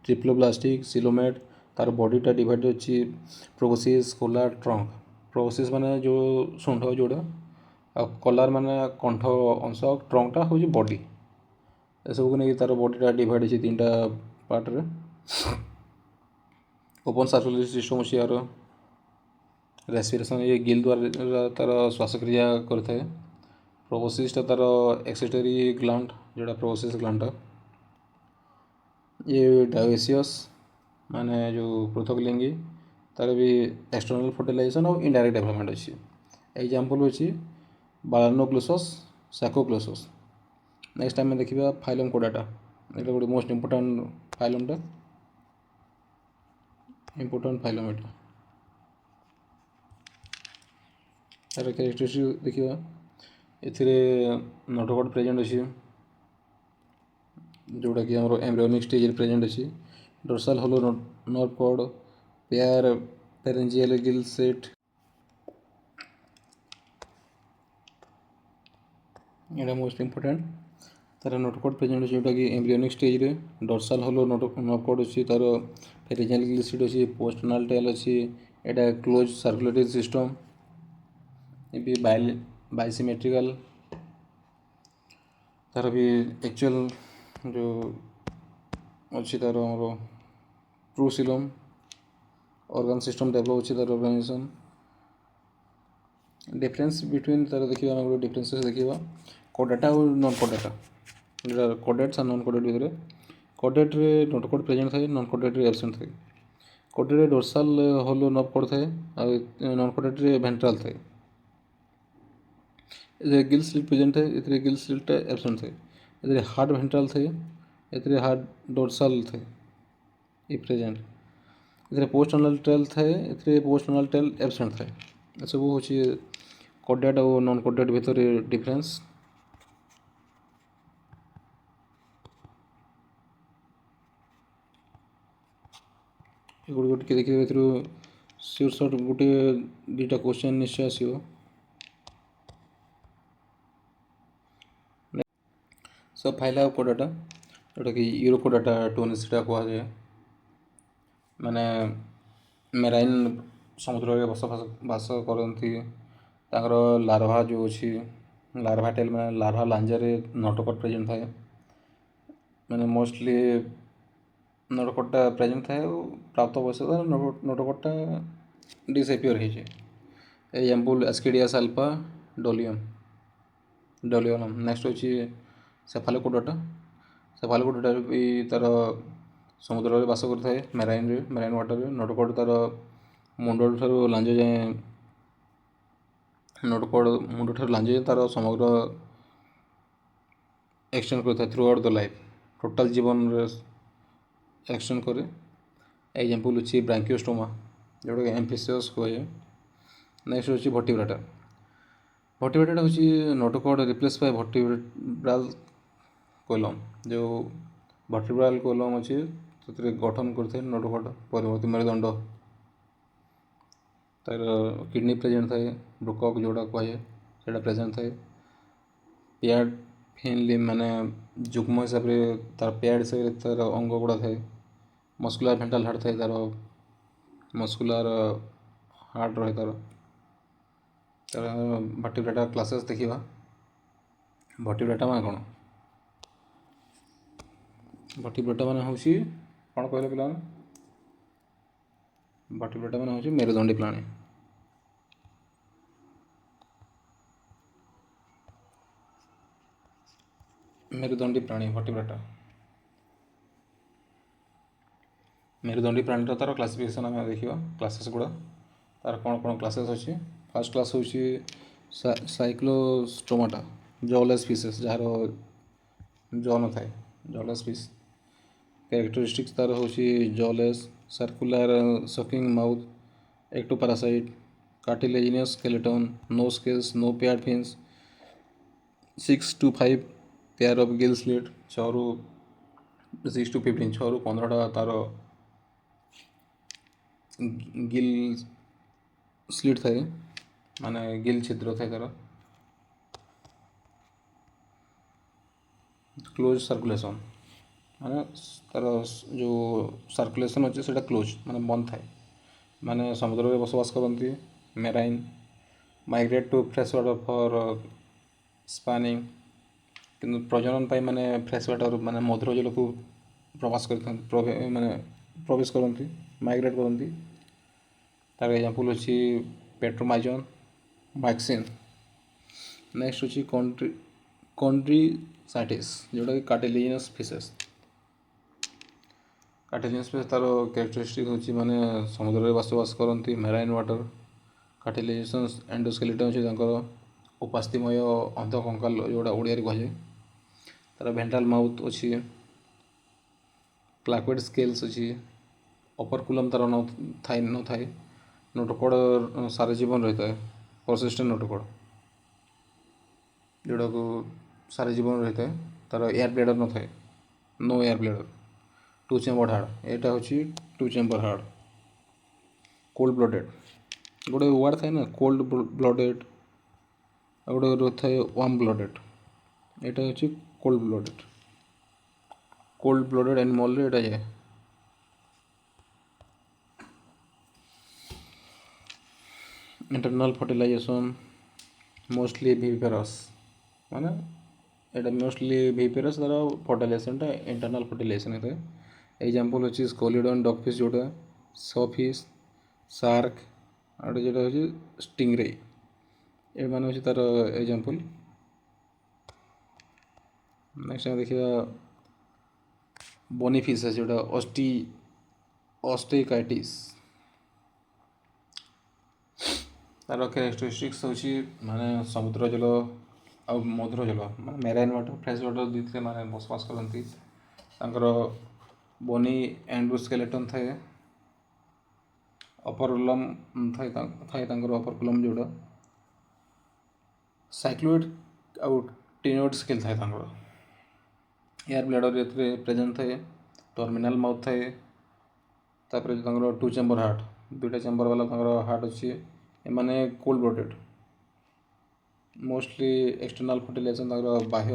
ट्रिप्लोब्लास्टिक सिलोमेट तार बॉडीटा डिवाइड अच्छी प्रोबोसिस कोलार ट्रंक प्रोबोसिस माने जो शुंठ जोड़ा आ कोलार माने कंठ अंश ट्रंकटा हूँ बॉडी एसबू नहीं तार बॉडीटा डिवाइड अच्छी 3टा पार्ट ओपन सर्कुलेटरी सिस्टम अच्छी यार रेस्पिरेशन ये गिल द्वारा तार श्वासक्रिया करता प्रोबोसिसटा तार एक्सेटरी ग्लैंड जोड़ा प्रोबोसिस ग्लैंडटा ये डायोसियस माने जो पृथक लिंगी तार भी एक्सटर्नल फर्टिलाइजेशन और इनडायरेक्ट डेवलपमेंट अच्छी एग्जाम्पल अच्छी बालानोक्लोसस सैकोक्लोसस। नेक्स्ट आम देखा फाइलम कोडाटा ये गोटे मोस्ट इम्पोर्टाट फाइलमटा इम्पोर्टाट फाइलम एटा तार कैरेक्टरिस्टिक देखा ए नोटोकॉड प्रेजेंट अच्छी जोटा कि आम एम्ब्रियोनिक स्टेज प्रेजेंट अच्छी dorsal hollow nerve cord pair pharyngeal gill set यहाँ मोस्ट इम्पोर्टाट तार नोटोकॉड प्रेजेंट अच्छी जोटा कि एम्ब्रियोनिक स्टेज रे डोर्साल होलो नर्व कॉर्ड अच्छी तार पेरेंजियल गिल सेट अच्छी पोस्टनाल टेल अच्छी एटा क्लोज सर्कुलेटरी सिस्टम ये भी बाइसिमेट्रिकल तार भी एक्चुअल जो अच्छी तार आमर ट्रूसिलम ऑर्गन सिस्टम डेवलप अच्छी तार ऑर्गेनाइजेशन डिफरेंस बिटवीन तार देखिए आम गोटे डिफरेंसेस देखा कोडाटा और नॉन कोडाटा जो कोडेट्स और नॉन कोडेट भितर कोडेट रे नोटोकॉड प्रेजेंट थाए नॉन कोडेट रे एब्सेंट थाए कोडेट रे डोर्साल होलो नर्व कॉर्ड थाए और नॉन कोडेट रे वेंट्रल थाए ए गिल स्लिट प्रेजेंट है ए गिल स्लिट एब्सेंट थे ए हार्ड वेंट्रल थे ए हार्ड डोर्साल थे ये प्रेजेंट ए पोस्ट अनल टेल थे ए पोस्ट अनल टेल एब्सेंट थे सब हूँ कोडेट और नॉन कोडेट भितर डिफरेंस। गोटे गोटे देखिए सियोर सर्ट गोटे 2टा क्वेश्चन निश्चय आसो सब फाइला कोडाटा जोटा कि यूरोकोडाटा टोनिसिटा कहुए माने मेराइन समुद्र बसवास करती लार्भा जो अच्छी लार्भा टेल मैंने लार्भा लांजारे नोटोकॉड प्रेजेंट थाए मैंने मोस्टली नोटोकॉडटा प्रेजेंट थाए प्राप्त बयस नोटोकॉडटा डिसएपियर हो एग्जाम्पल एस्किडियास अल्फा डोलियम। नेक्स्ट अच्छी सेफालोकोडाटा सेफालोकोडाटा भी तार समुद्र बास करए मेराइन वाटर नोटोकॉड तार मुंड ठारू लांज जाए नोटोकॉड मुंड ठारू लांज जाए तार समग्र एक्सटेंड करता through out the life total जीवन एक्सटेंड करे। एग्जांपल होची ब्रांकियोस्टोमा जोटा कि एम्फिसियस कहे। नेक्स्ट होची वर्टिब्रेटा। वर्टिब्रेटा होची notochord replace by vertebral column. जो वर्टिब्रल कोलम अच्छी से गठन करते नोटोकॉर्ड परवर्ती मेरुदंड तार किडनी प्रेजेंट थाए ब्रुकक जोड़ा कहे से प्रेजेंट थाए। पेड फिन लिम्ब माने जुग्म हिसाब से तार पेड से तार अंग गुड़ा थाए। मस्कुलर भेंट्रल हार्ट थाए तार मस्कुलर हार्ट रहे तार वर्टिब्रेटा क्लासेस देखा। वर्टिब्रेटा माने कौन वर्टिब्रेटा माने होची कौन कहले पिला वर्टिब्रेटा माने होची मेरुदंडी प्राणी। मेरुदंडी प्राणी वर्टिब्रेटा। मेरुदंडी प्राणी तार क्लासिफिकेशन आम देखा क्लासेस गुड़ा तार कौन कौन क्लासेस अच्छी। फास्ट क्लास होची साइक्लोस्टोमाटा जॉलेस फिशेस जार जॉ न थाए जॉलेस फिश। कैरेक्टरिस्टिक्स तार होची jawless circular sucking mouth ectoparasite cartilaginous skeleton no scales no paired fins 6 to 5 pair of gill slit 6 ରୁ 6 to 15 6 ରୁ 15ଟା तार गिल स्लिट थाए माने गिल छिद्र थाए तार। क्लोज सर्कुलेशन माने तार जो सर्कुलेशन अच्छे से क्लोज माने बंद थाए माने समुद्र में बसवास करती। Marine migrate to fresh water for spawning किंतु प्रजनन पाई माने फ्रेश वाटर माने मधुर जल को प्रवास करते माने प्रवेश करती माइग्रेट करती। तार एग्जांपल अच्छी पेट्रोमाइजन मैक्सिन। नेक्स्ट अच्छी कॉन्ड्रीसाइटिस जोटा कि कार्टिलेजिनस फिशेस। कार्टिलेजिनस फिश तार कैरेक्टरिस्टिक होची माने समुद्र में बसवास करती मेराइन वाटर। कार्टिलेजिनस एंडोस्केलेटन अच्छी उपास्थिमय अंध कंकाल जोड़ा ओडिया कहुए। तार भेंट्रल माउथ अच्छी प्लाकोइड स्केल्स अच्छी अपरकुलम तार न थाए नोटोकॉर्ड सारे जीवन रहता है परसिस्टेंट नोटोकॉर्ड जोड़ा को सारे जीवन रहता है। तार एयर ब्लेडर न थाए no air bladder. 2 chamber heart यहाँ हूँ 2 चेम्बर हार्ट। कोल्ड ब्लडेड गोटे वार्ड थाए ना कोल्ड ब्लडेड गोटे थाए वार्म ब्लडेड यहाँ हूँ cold blooded. Cold blooded animal यहाँ जाए। इंटरनल फर्टिलाइजेशन मोस्टली विविपेरस माने एटा मोस्टली विविपेरस तार फर्टिलाइजेशन इंटरनल फर्टिलाइजेशन होता है। एग्जांपल अच्छी स्कोलिडन डॉगफिश जोटा सॉफिश शार्क और जो हूँ स्टिंगरे ये मैंने हूँ तार एग्जांपल। नेक्स्ट देखिए बोनीफिश जोटा ऑस्टिकाइटिस तार कैरेक्टरिस्टिक्स होची माने समुद्र जल आ मधुर जल माने मेराइन वाटर फ्रेश वाटर दुईटे माने बसवास करती। बोनी एंडोस्केलेटन थाए अपरकुलम थाए अपरकुलम जोड़ा साइक्लोइड आउ टिनोइड स्केल थाए एयर ब्लेडर ये प्रेजेंट थाए। टर्मिनल माउथ थाए तापर 2 चेम्बर हार्ट 2टा चेम्बर वाला हार्ट अच्छी माने cold blooded. Mostly external fertilisation बाह्य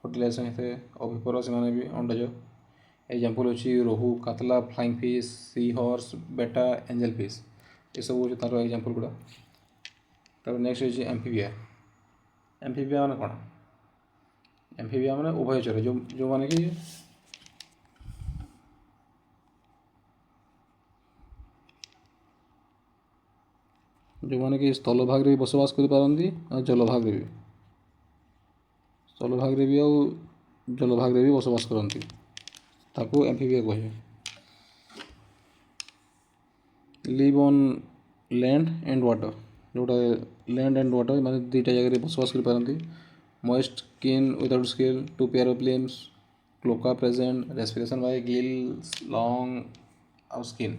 फर्टिलाइजेशन होते अभिपर से भी अंडज। एग्जांपल अच्छी rohu catla flying fish sea horse betta angel fish ये सब हूँ तार एग्जांपल गुड़ा। तब नेक्स्ट होची एम्फीबिया। एम्फीबिया माने कौन एम्फीबिया माने उभयचर जो माने कि जो मैंने कि स्थल भाग भी बसवास कर जल भाग भी स्थल भाग भी जल भाग भी बसवास करती ताको एम्फीबिया कहे। Live on land and water जोटा लैंड एंड वाटर माने 2टा जगह बसवास कर moist skin without scale 2 pair of limbs cloaca present, respiration by gills, lung ଆଉ ସ୍କିନ୍।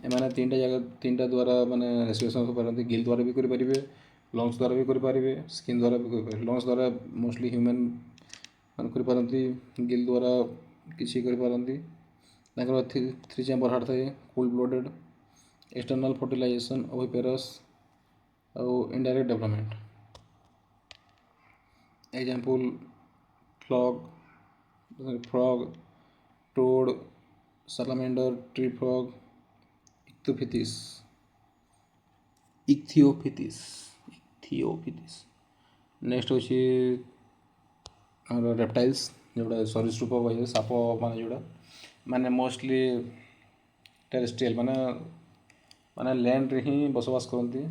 ଏମାନେ ତିନିଟା ଦ୍ୱାରା ମାନେ ରେସ୍ପିରେସନ୍ କରିପାରନ୍ତି। ଗିଲ୍ ଦ୍ୱାରା ବି କରିପାରିବେ, ଲଙ୍ଗସ୍ ଦ୍ୱାରା ବି କରିପାରିବେ, ସ୍କିନ୍ ଦ୍ୱାରା ବି କରିପାରିବେ। ଲଙ୍ଗସ୍ ଦ୍ୱାରା ମୋଷ୍ଟଲି ହ୍ୟୁମାନ୍ ମାନେ କରିପାରନ୍ତି, ଗିଲ୍ ଦ୍ୱାରା କିଛି କରିପାରନ୍ତି। ତାଙ୍କର ଥ୍ରୀ ଚେମ୍ବର ହାର୍ଟ ଥାଏ, କୋଲ୍ଡ ବ୍ଲଡେଡ୍, ଏକ୍ସଟର୍ନାଲ୍ ଫର୍ଟିଲାଇଜେସନ୍, ଓଭିପେରସ୍ ଆଉ indirect development. Example frog, toad, salamander, tree frog, ichthyophytes, ichthyophytes। Next ହେଉଛି ଆମର ରେପ୍ଟାଇଲ୍ସ, ଯେଉଁଟା ସରୀସୃପ କହିବେ, ସାପ ମାନେ ଯେଉଁଟା ମାନେ ମୋଷ୍ଟଲି ଟେରେଷ୍ଟ୍ରିଆଲ୍ ମାନେ ଲ୍ୟାଣ୍ଡରେ ହିଁ ବସବାସ କରନ୍ତି।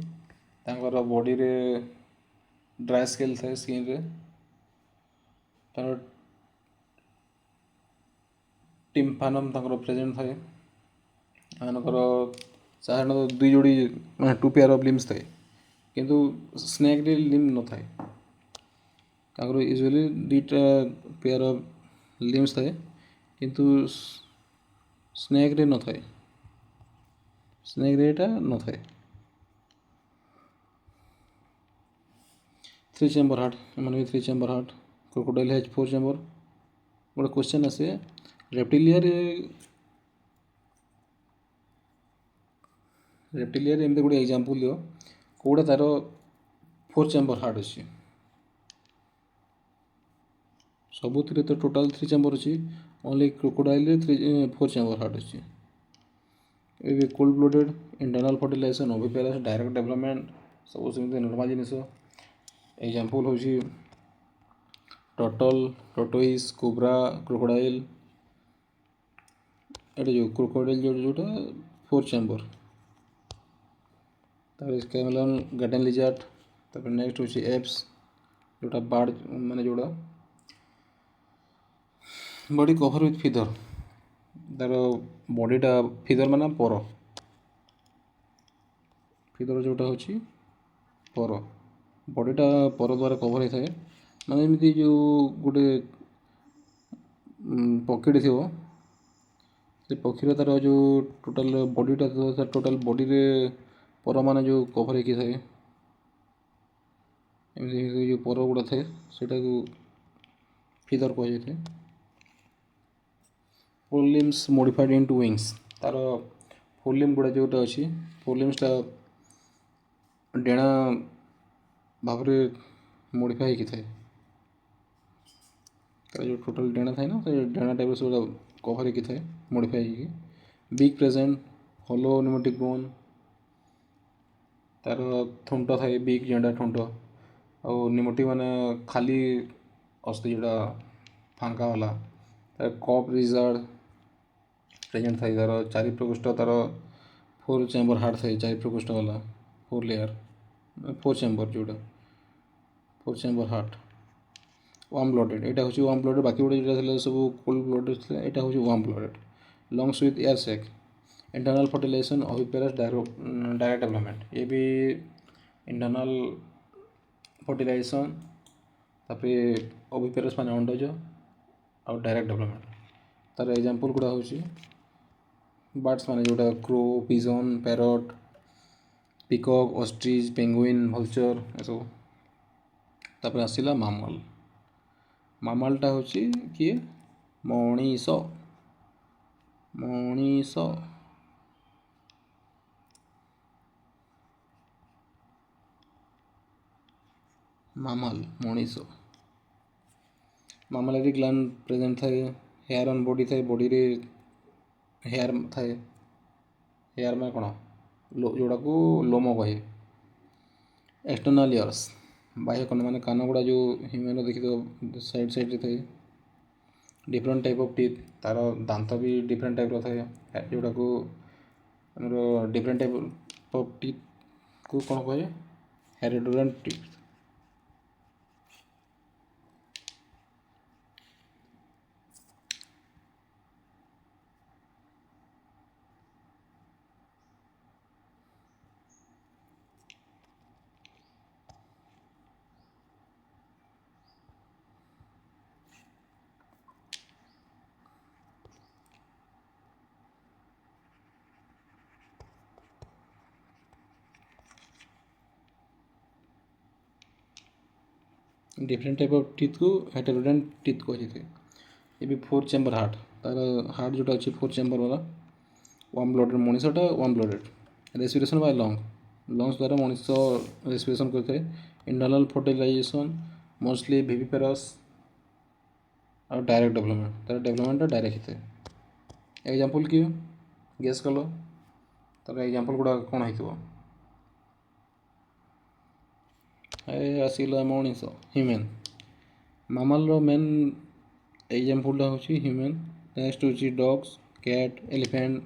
ତାଙ୍କର ବଡ଼ିରେ ଡ୍ରାଏ ସ୍କେଲ୍ ଥାଏ, ସ୍କିନ୍ରେ ତାଙ୍କର ଟିମ୍ଫାନମ୍ ତାଙ୍କର ପ୍ରେଜେଣ୍ଟ ଥାଏ। ଏମାନଙ୍କର ସାଧାରଣତଃ ଦୁଇ ଯୋଡ଼ି ମାନେ 2 ପେୟାର ଅଫ୍ ଲିମ୍ସ ଥାଏ, କିନ୍ତୁ ସ୍ନେକ୍ରେ ଲିମ୍ ନଥାଏ। ତାଙ୍କର ୟୁଜୁଆଲି 2ଟା ପେୟାର ଅଫ୍ ଲିମ୍ସ ଥାଏ, କିନ୍ତୁ ସ୍ନେକ୍ରେ ନଥାଏ। ଏଇଟା ନଥାଏ। 3 ଚେମ୍ବର ହାର୍ଟ, ଏମାନେ ବି 3 chamber heart. Crocodile hedge 4 chamber. ଗୋଟେ କ୍ୱେଶ୍ଚନ୍ ଆସେ, ରେପ୍ଟିଲିଆରେ ଏମିତି ଗୋଟେ ଏକ୍ଜାମ୍ପଲ୍ ଦିଅ କେଉଁଟା ତା'ର 4 ଚେମ୍ବର ହାର୍ଟ ଅଛି। ସବୁଥିରେ ତ ଟୋଟାଲ୍ 3 ଚେମ୍ବର ଅଛି, ଓନ୍ଲି କ୍ରୋକୋଡାଇଲ୍ରେ 4 ଚେମ୍ବର ହାର୍ଟ ଅଛି। ଏବେ cold blooded, internal fertilisation, oviparous, direct development ସବୁ ସେମିତି ନର୍ମାଲ୍ ଜିନିଷ। ଏକ୍ଜାମ୍ପଲ୍ ହେଉଛି ଟର୍ଟଲ୍, ଟର୍ଟୋଇସ୍, କୋବ୍ରା, କ୍ରୋକୋଡାଇଲ୍। ଏଇଟା ଯେଉଁ କ୍ରୋକୋଡାଇଲ୍ ଯେଉଁଟା 4 ଚେମ୍ବର। ତାପରେ କ୍ୟାମେଲନ୍, ଗାର୍ଡେନ୍ ଲିଜାର୍ଡ। ତାପରେ ନେକ୍ସଟ ହେଉଛି ଏପ୍ସ, ଯେଉଁଟା ବାର୍ଡ଼ ମାନେ ଯେଉଁଟା ବଡ଼ି କଭର୍ ୱିଥ୍ ଫିଦର୍। ତାର ବଡ଼ିଟା ଫିଦର୍ ମାନେ ପର, ଫିଦର୍ ଯେଉଁଟା ହେଉଛି ପର, ବଡ଼ିଟା ପର ଦ୍ୱାରା କଭର୍ ହେଇଥାଏ। ମାନେ ଏମିତି ଯେଉଁ ଗୋଟେ ପକ୍ଷୀଟେ ଥିବ, ସେ ପକ୍ଷୀର ତା'ର ଯେଉଁ ଟୋଟାଲ୍ ବଡ଼ିଟା ଥିବ, ତା'ର ଟୋଟାଲ୍ ବଡ଼ିରେ ପରମାନେ ଯେଉଁ କଭର୍ ହେଇକି ଥାଏ, ଏମିତି ଯେଉଁ ପର ଗୁଡ଼ା ଥାଏ ସେଇଟାକୁ ଫିଦର୍ କୁହାଯାଇଥାଏ। ଫୋର୍ ଲିମ୍ସ ମୋଡ଼ିଫାଇଡ୍ ଇଣ୍ଟୁ ୱିଙ୍ଗସ୍, ତା'ର ଫୋର୍ ଲିମ୍ବ ଗୁଡ଼ା ଯେଉଁଟା ଅଛି, ଫୋର୍ ଲିମ୍ସଟା ଡେଣା ଭାବରେ ମୋଡ଼ିଫାଏ ହେଇକି ଥାଏ। ତା'ର ଯେଉଁ ଟୋଟାଲ୍ ଡେଣା ଥାଏ ନା, ସେ ଡେଣା ଟାଇପ୍ର ସେଗୁଡ଼ା କଭର୍ ହେଇକି ଥାଏ, ମୋଡ଼ିଫାଏ ହେଇକି। Beak present, hollow pneumatic bone. ତା'ର ଥୁଣ୍ଟ ଥାଏ, ବିଗ୍ ଜେଣ୍ଡା ଥୁଣ୍ଟ। ଆଉ ନିମୋଟି ମାନେ ଖାଲି ଅସ୍ଥି, ଯେଉଁଟା ଫାଙ୍କା ବାଲା। ତା'ର କପ୍ ଲିଜାର୍ଡ ପ୍ରେଜେଣ୍ଟ ଥାଏ। ତା'ର ଚାରି ପ୍ରକୋଷ୍ଠ, ତା'ର 4 ଚେମ୍ବର ହାର୍ଟ ଥାଏ, ଚାରି ପ୍ରକୋଷ୍ଠ ବାଲା, 4 ଲେୟାର, 4 ଚେମ୍ବର ଯେଉଁଟା 4 ଚେମ୍ବର ହାର୍ଟ। ୱାର୍ମ ବ୍ଲଡେଡ୍, ଏଇଟା ହେଉଛି ୱାର୍ମ ବ୍ଲଡେଡ୍। ବାକି ଗୋଟେ ଯେଉଁଟା ଥିଲା ସବୁ କୋଲ୍ଡ ବ୍ଲଡେଡ୍ ଥିଲା, ଏଇଟା ହେଉଛି warm blooded. Lungs with air sac, internal fertilisation, oviparous, direct development. ये भी इंटरनाल फर्टिलाइजेसन, तापर ओविपेरस माने अंडज और डायरेक्ट डेवलपमेंट। तार एग्जांपल गुड़ा होची बर्ड्स माने जोटा crow, pigeon, parrot, peacock, ostrich, penguin, vulture एसो। तापर आसिला मामल। मामलटा होची किए मणिष, मणिष मामल, मणिष। मामलारी ग्लैंड प्रेजेंट थाए, हेयर ऑन बॉडी थाए, बॉडी रे हेयर थाए। हेयर में कौन जोड़ा को लोम कहे। एक्सटर्नल इयर्स, बाह्य कर्ण माने कान गुड़ा जो ह्यूमन देखी तो साइड साइड रे थाए। डिफरेंट टाइप ऑफ टीथ, तार दांत भी डिफरेंट टाइप रो थाए, जोड़ा को डिफरेंट टाइप ऑफ टीथ को कौन कहे, heterodont teeth. Different type of teeth को हेटेरोडेंट टीथ कही थे। ये भी 4 चेम्बर हार्ट तार हार्ट जोटा अच्छी 4 चेम्बर वाला वन ब्लडेड मनीषटा warm blooded respiration by lungs द्वारा मनीष रेस्पिरेशन करते इंटरनल फर्टिलाइजेशन मोस्टली विविपेरस और डायरेक्ट डेवलपमेंट तार डेवलपमेंट डायरेक्ट होते एग्जांपल कि गेस कल तार एग्जांपल गुड़ा कौन हो आसला मनीष ह्यूमन मामल मेन एग्जांपलटा हूँ ह्यूमन नेक्स्ट हूँ dogs cat elephant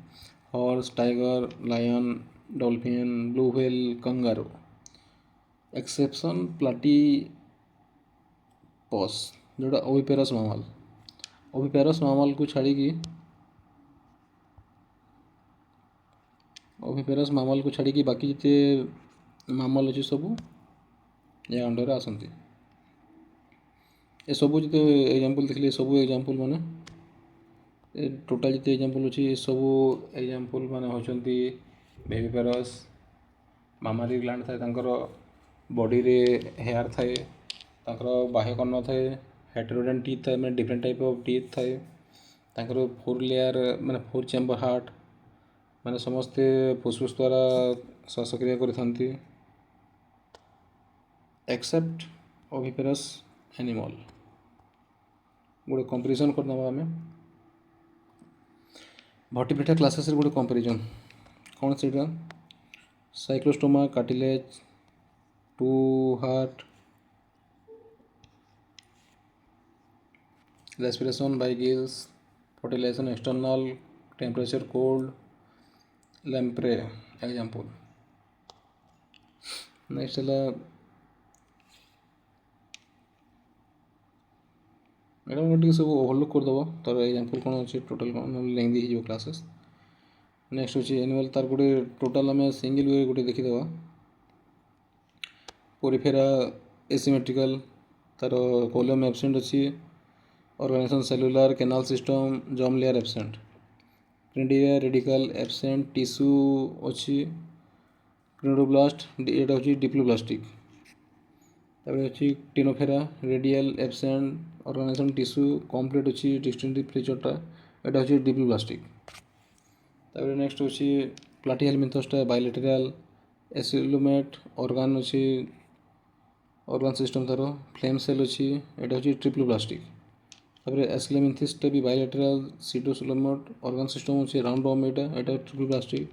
horse tiger lion dolphin blue whale kangaroo exception platypus जोटा ओविपेरस मामल को छाड़ी बाकी जिते मामल अच्छे सब या अंडर आसती ए सबू जिते एग्जांपल देखिए सबू एग्जांपल माने टोटाल जिते एग्जांपल अच्छी सबू एग्जांपल माने होचंती बेबीपेरस मामारी ग्लैंड थाए तांकर बॉडी रे हेयर थाए तांकर बाह्य कर्ण थाए हेटेरोडेंट टीथ थाए माने डिफरेंट टाइप ऑफ टीथ थाए तांकर 4 लेयर माने 4 चेम्बर हार्ट माने समस्ते फुसफुस द्वारा श्वासक्रिया करिथांती एक्सेप्ट ओविपेरस एनिमल गोटे कंपेरिजन करदे आम भर्टिब्रेटा क्लासेस गोटे कंपेरिजन कौन से cyclostomata cartilage two heart respiration by gills fertilisation external temperature cold lamprey example next है मैडम सब ओवरलुक करदेव तार एग्जांपल कौन अच्छे टोटाल कौन लेंदी हो क्लासेस नेक्स्ट हूँ एनिमल तार गोटे टोटाल आम सिंगल वे गोटे देखीदे पोरिफेरा एसिमेट्रिकल तार कोलम एब्सेंट अच्छी organisation cellular canal system germ layer absent cnidaria radial absent tissue अच्छी क्रिनोब्लास्ट ये हूँ डिप्लोब्लास्टिक अच्छी ctenophora radial absent organisation tissue complete अच्छी डिस्टिंक्टिव फीचरटा यहाँ हूँ डिप्लोब्लास्टिक नेक्स्ट हूँ प्लाटीहेलमिन्थसटा बायलेटराल एसिलोमेट ऑर्गन अच्छी ऑर्गन सिस्टम तार फ्लेम सेल अच्छी यहाँ हूँ ट्रिप्लोब्लास्टिक एसिलोमिन्थिसटा भी बायलेटराल सीटोसोलोमेट ऑर्गन सिस्टम अच्छी राउंड यहाँ ट्रिप्लोब्लास्टिक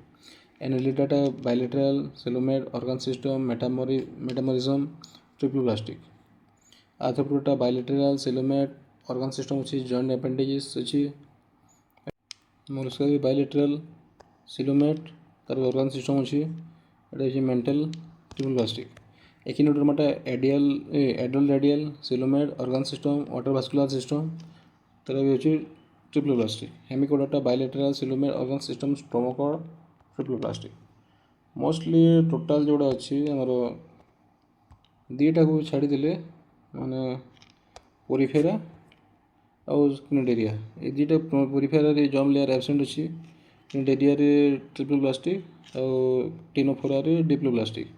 एनालिडाटा bilateral coelomate organ system metamerism triploblastic arthropoda बायलेटराल coelomate organ system अच्छी जॉइंट अपेंडेजेस अच्छी मोलस्का भी बायलेटराल सिलोमेट तार ऑर्गन सिस्टम अच्छी यहाँ mantle triploblastic echinodermata adult radial coelomate organ system water vascular system तार भी अच्छी triploblastic hemichordata bilateral coelomate organ system stomochord triploblastic mostly total जोड़ा अच्छी आमर दीटा को छाड़ीदे माने पोरिफेरा और क्निडेरिया ये दुटा पोरिफेरा जर्म लेयर एब्सेंट अच्छी क्निडेरिया ट्रिप्लोब्लास्टिक और टिनोफोरा डिप्लोब्लास्टिक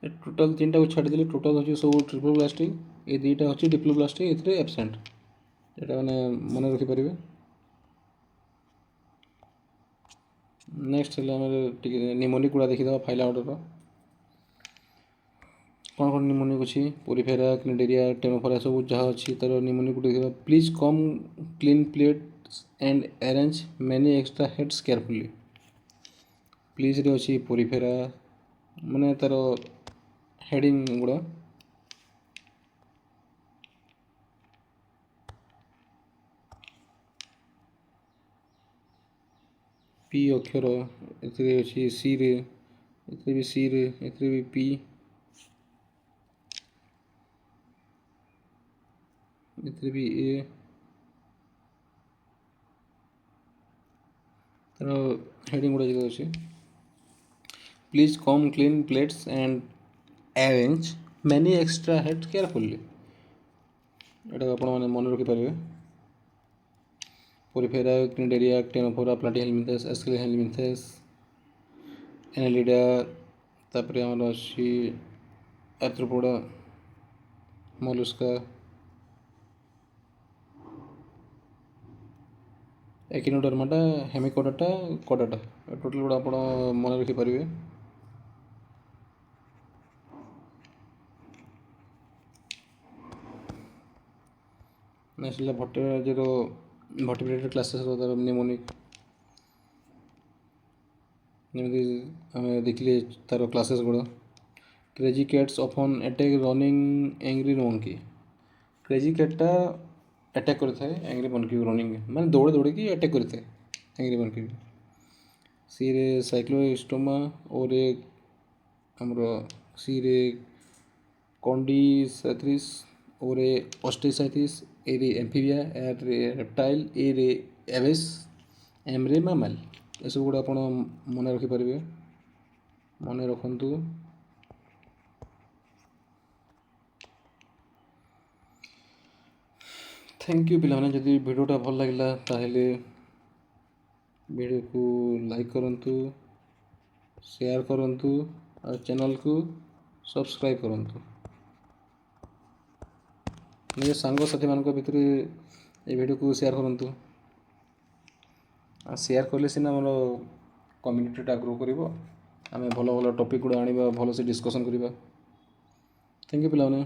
टोटाल 3टा को छाड़ीदे टोटाल हूँ सब ट्रिप्लोब्लास्टिक ये दुटा हूँ डिप्लोब्लास्टिक ये एब्सेंट यहाँ मैंने मन रखिपारे। नेक्स्ट है निमोनिक गुड़ा देखीद फाइला ऑर्डर कौन कौन निमोनिक अच्छी पोरिफेरा क्निडेरिया टेनोफोरा सब जहाँ अच्छी तार निमोनिक को देखा please come clean plates and arrange many extra heads carefully please रे अच्छी पोरिफेरा माने तार हेडिंग गुड़ा पी अक्षर अच्छी सी रे भी सी रे भी पी इतने भी ए तार हेडिंग गुड़ा जो अच्छे please come clean plates and arrange many extra head carefully यहाँ आप मन रखिपारे पोरिफेरा क्निडेरिया टेनोफोरा प्लाटीहेलमिन्थस एस्केलेहेलमिन्थस एनालिडा तापर आमर अच्छी आर्थ्रोपोडा ମଲୁସ୍କା, ଏକିନୋଡର୍ମାଟା, ହେମିକୋଡାଟା, କୋଡାଟା ଟୋଟାଲ୍ ଗୁଡ଼ା ଆପଣ ମନେ ରଖିପାରିବେ। ନେକ୍ସଟ ହେଲା ଭର୍ଟିବ୍ରେଟେଡ୍ କ୍ଲାସେସ୍ର ତା'ର ନିମୋନିକ୍, ଯେମିତି ଆମେ ଦେଖିଲେ ତା'ର କ୍ଲାସେସ୍ ଗୁଡ଼ା। Crazy cats often attack running angry monkey. Crazy କ୍ୟାଟ୍ଟା ଆଟାକ୍ କରିଥାଏ ଏଙ୍ଗ୍ରି ମଙ୍କିକୁ ରନିଂ, ମାନେ ଦୌଡ଼ିକି ଆଟାକ୍ କରିଥାଏ ଏଙ୍ଗ୍ରି ମଙ୍କିକୁ। ସିରେ ସାଇକ୍ଲୋଷ୍ଟୋମା, ଓରେ ଆମର ସିରେ କଣ୍ଡିସାଇଥିସ୍, ଓରେ ଅଷ୍ଟିସାଇଥିସ୍, ଏରେ ଏମ୍ଫିବିଆ, ଆର୍ରେ ରେପ୍ଟାଇଲ୍, ଏରେ ଏଭେସ୍, ଏମ୍ରେ ମାମାଲ୍। ଏସବୁ ଗୁଡ଼ା ଆପଣ ମନେ ରଖିପାରିବେ, ମନେ ରଖନ୍ତୁ। ଥ୍ୟାଙ୍କ ୟୁ ପିଲାମାନେ। ଯଦି ଭିଡ଼ିଓଟା ଭଲ ଲାଗିଲା ତାହେଲେ ଭିଡ଼ିଓକୁ ଲାଇକ୍ କରନ୍ତୁ, ସେୟାର କରନ୍ତୁ ଆଉ ଚ୍ୟାନେଲକୁ ସବସ୍କ୍ରାଇବ୍ କରନ୍ତୁ। ନିଜ ସାଙ୍ଗସାଥିମାନଙ୍କ ଭିତରେ ଏ ଭିଡ଼ିଓକୁ ସେୟାର କରନ୍ତୁ। ଆଉ ସେୟାର କଲେ ସିନା ଆମର କମ୍ୟୁନିଟିଟା ଗ୍ରୋ କରିବ, ଆମେ ଭଲ ଭଲ ଟପିକ୍ ଗୁଡ଼ା ଆଣିବା, ଭଲସେ ଡିସ୍କସନ୍ କରିବା। ଥ୍ୟାଙ୍କ ୟୁ ପିଲାମାନେ।